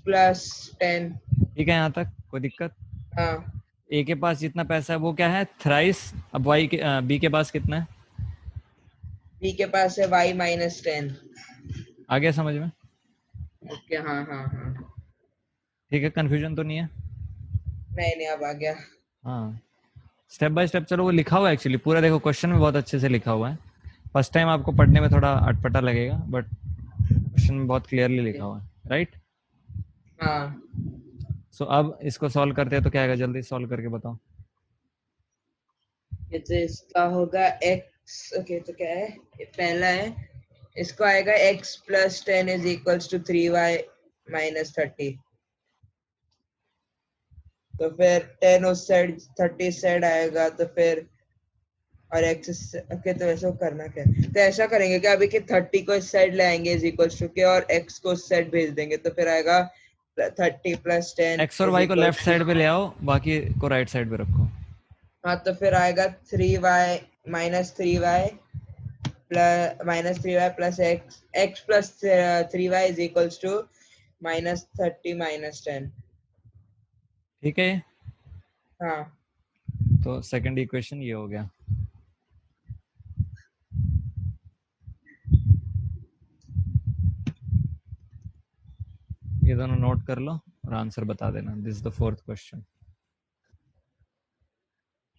प्लस 10। ठीक है, यहाँ तक कोई दिक्कत? हाँ ए के पास जितना पैसा है वो क्या है, थ्राइस। अब वाई के बी के पास कितना है? B के पास है y माइनस 10। आ गया समझ में? ओके हाँ हाँ हाँ, ठीक है, कंफ्यूजन तो नहीं है? नहीं नहीं अब आ गया। हाँ, स्टेप बाय स्टेप चलो, वो लिखा हुआ है एक्चुअली पूरा, देखो क्वेश्चन में बहुत अच्छे से लिखा हुआ है। फर्स्ट टाइम आपको पढ़ने में थोड़ा अटपटा लगेगा, बट क्वेश्चन में बहुत क्लियरली लिखा हुआ है, राइट? हाँ सो अब इसको सॉल्व करते हैं तो क्या आएगा, जल्दी सॉल्व करके बताओ। ये तो इसका होगा x, ओके तो क्या है, ये पहला है, इसको आएगा x plus 10 is equals to 3y minus 30। तो फिर 10 उस साइड 30 साइड आएगा तो फिर और x ओके तो ऐसा करना क्या है, तो ऐसा करेंगे कि अभी कि 30 को इस साइड ले आएंगे इज इक्वल्स टू के और x को उस साइड भेज देंगे तो फिर आएगा 30 प्लस 10 एक्स और इज वाई को लेफ्ट इक्वल्स टू, साइड पे ले आओ, बाकी को राइट साइड पे रखो। हाँ तो फिर आएगा 3y minus 3y plus x plus 3y is equals to minus 30 minus 10। ठीक है, हाँ तो सेकंड इक्वेशन ये हो गया। ये दोनों नोट कर लो और आंसर बता देना, this is the fourth question.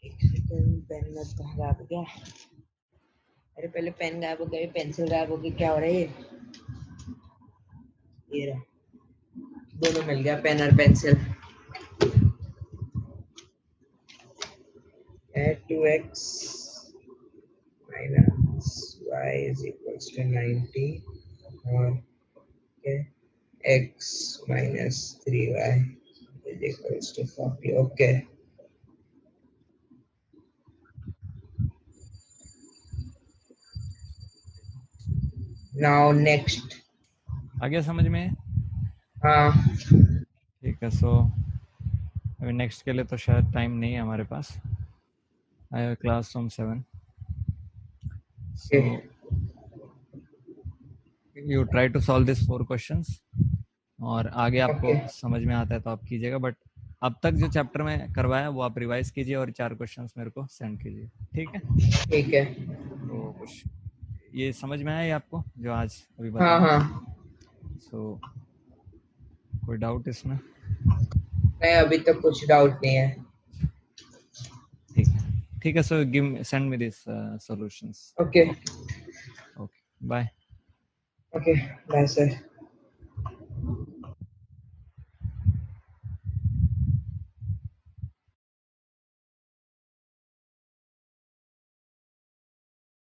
एक सेकंड, पेन मत गायब गया, अरे पहले पेन गायब हो गई, पेंसिल गायब हो गई, क्या हो रहा है ये रहा, दोनों मिल गया, पेन और pencil. 2x minus y is equals to 90 और okay, x minus 3y is equals to 40। okay now next। आ गया समझ में? हाँ ठीक है, सो अभी नेक्स्ट के लिए तो शायद टाइम नहीं है हमारे पास, I have class from 7, so you try to solve this 4 questions, और आगे आपको ओके समझ में आता है तो आप कीजिएगा, बट अब तक जो चैप्टर में करवाया वो आप रिवाइज कीजिए और 4 क्वेश्चंस मेरे को सेंड कीजिए, ठीक है? ठीक है। तो कुछ ये समझ में आया आपको जो आज अभी हाँ बताया? हाँ, सो कोई डाउट इसमें? नहीं अभी तक कुछ डाउट नहीं है। ठीक है, ठीक है। So give send me this solutions. Okay okay, bye. Okay, bye sir.